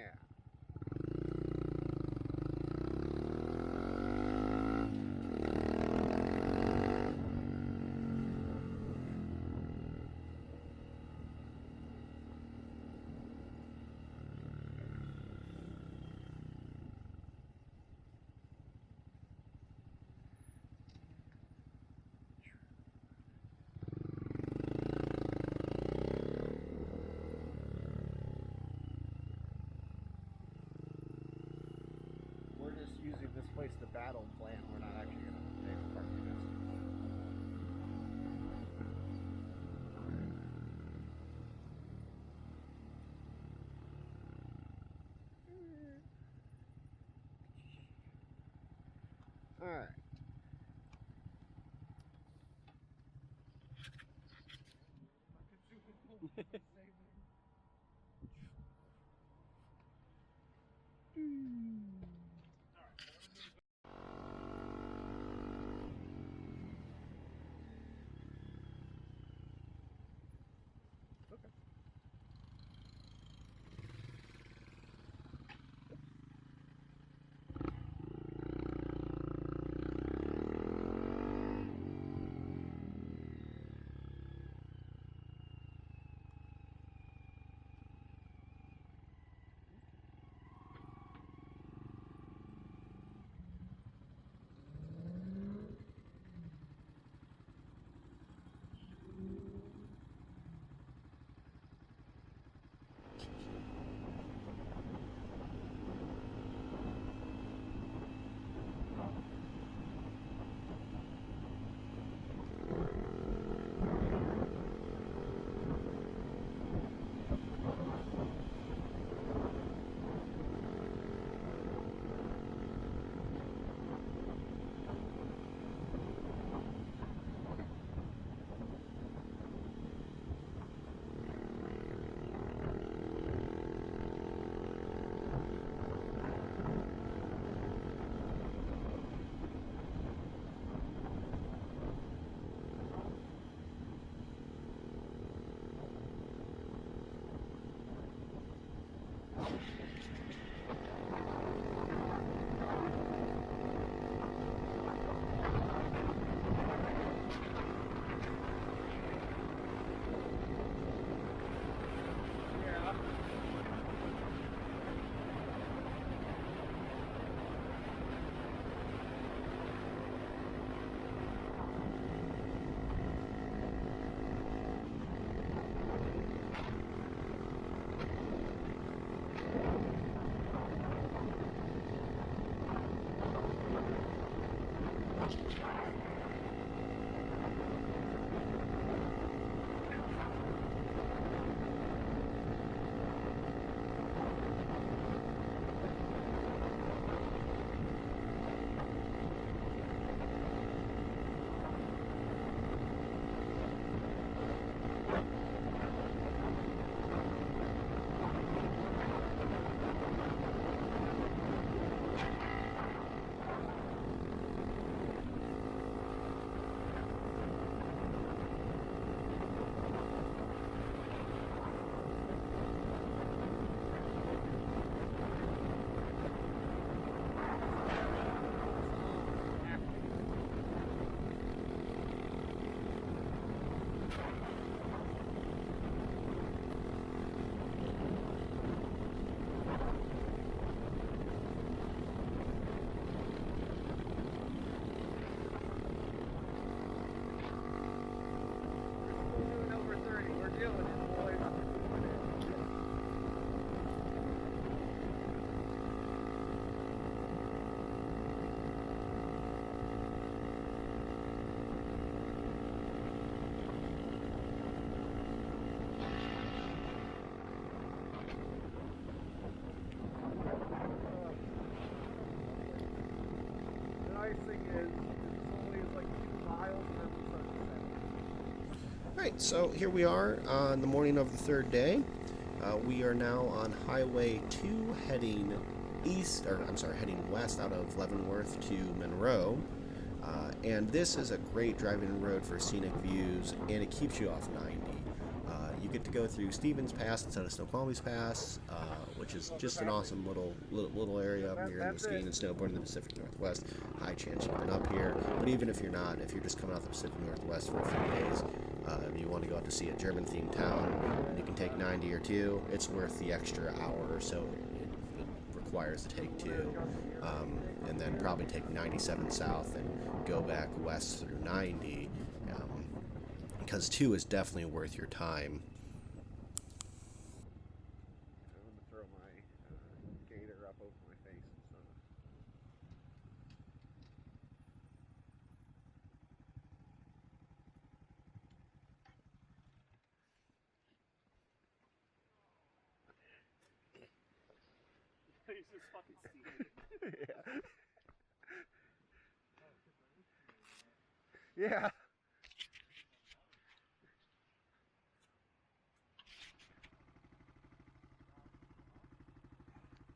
We're just using this place to battle plan. We're not actually going to take part in this. Alright. only like 2 miles and then we start descending. Right, so here we are on the morning of the third day. We are now on Highway 2 heading heading west out of Leavenworth to Monroe. And this is a great driving road for scenic views, and it keeps you off 90. You get to go through Stevens Pass instead of Snoqualmie's Pass, which is just an awesome little area up here in the skiing and snowboarding in the Pacific Northwest. High chance you've been up here, but even if you're not, if you're just coming out the Pacific Northwest for a few days, and you want to go out to see a German-themed town, and you can take 90 or 2, it's worth the extra hour or so it requires to take 2, and then probably take 97 south and go back west through 90, because 2 is definitely worth your time. I'm going to throw my gator up over my face and stuff. He's just fucking steaming. Yeah. Yeah.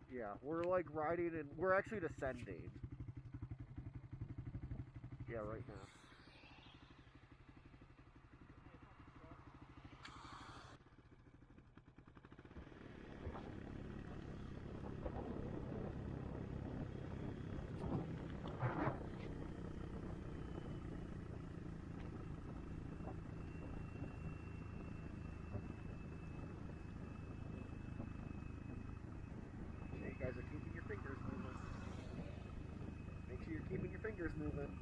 Yeah, we're like riding and we're actually descending. Yeah, right now. You guys are keeping your fingers moving. Make sure you're keeping your fingers moving.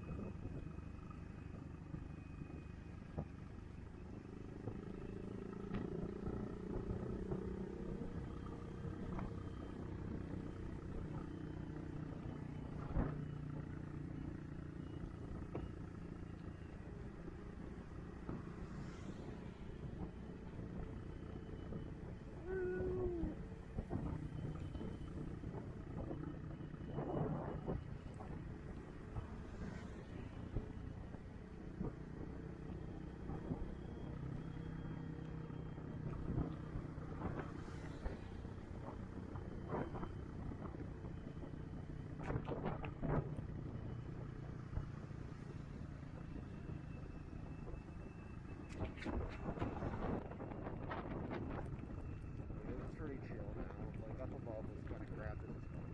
It's pretty chill now. Like up above is kind of crap at this point.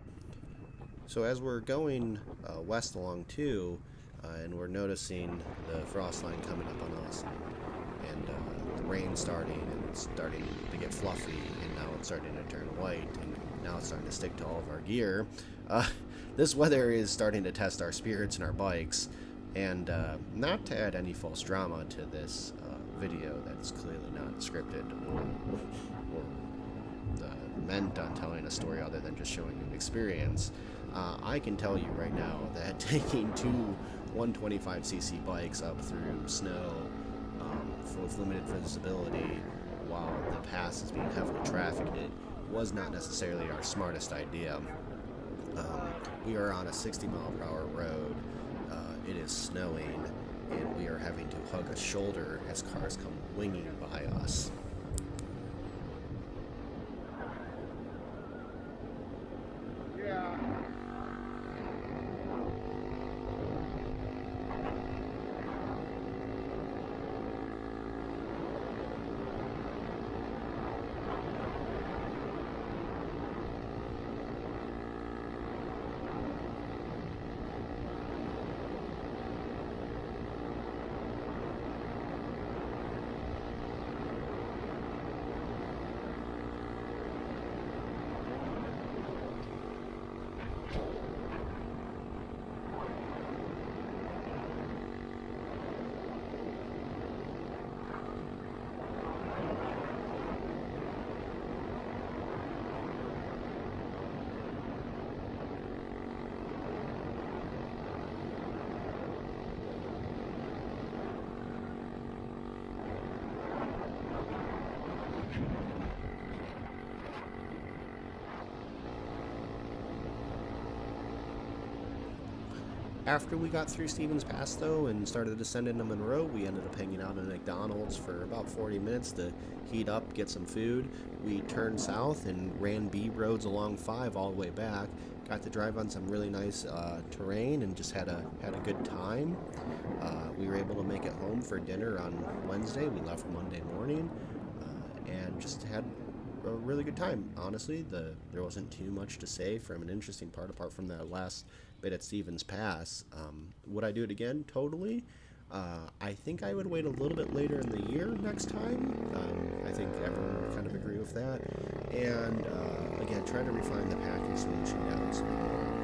So as we're going west along 2, and we're noticing the frost line coming up on us, and the rain starting, and it's starting to get fluffy, and now it's starting to turn white, and now it's starting to stick to all of our gear. This weather is starting to test our spirits and our bikes, and not to add any false drama to this video that's clearly not scripted or meant on telling a story other than just showing you an experience. I can tell you right now that taking 2 125cc bikes up through snow with limited visibility while the pass is being heavily trafficked, it was not necessarily our smartest idea. We are on a 60-mile-per-hour road. It is snowing, and we are having to hug a shoulder as cars come winging by us. Yeah. After we got through Stevens Pass, though, and started descending to Monroe, we ended up hanging out at McDonald's for about 40 minutes to heat up, get some food. We turned south and ran B roads along 5 all the way back. Got to drive on some really nice terrain and just had a good time. We were able to make it home for dinner on Wednesday. We left Monday morning and just had a really good time. Honestly, there wasn't too much to say from an interesting part apart from that last bit at Stevens Pass. Would I do it again? Totally. I think I would wait a little bit later in the year next time. I think everyone would kind of agree with that. And again, try to refine the packing solution down some more.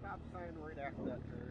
Stop sign right after that turn.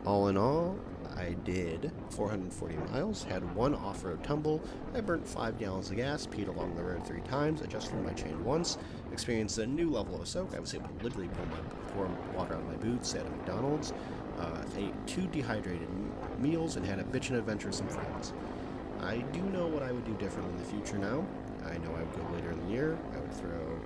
All in all, I did 440 miles, had one off-road tumble, I burnt 5 gallons of gas, peed along the road 3 times, adjusted my chain once, experienced a new level of soak. I was able to literally pour water on my boots at a McDonald's, ate 2 dehydrated meals, and had a bitchin' adventure with some friends. I do know what I would do differently in the future now. I know I would go later in the year. I would throw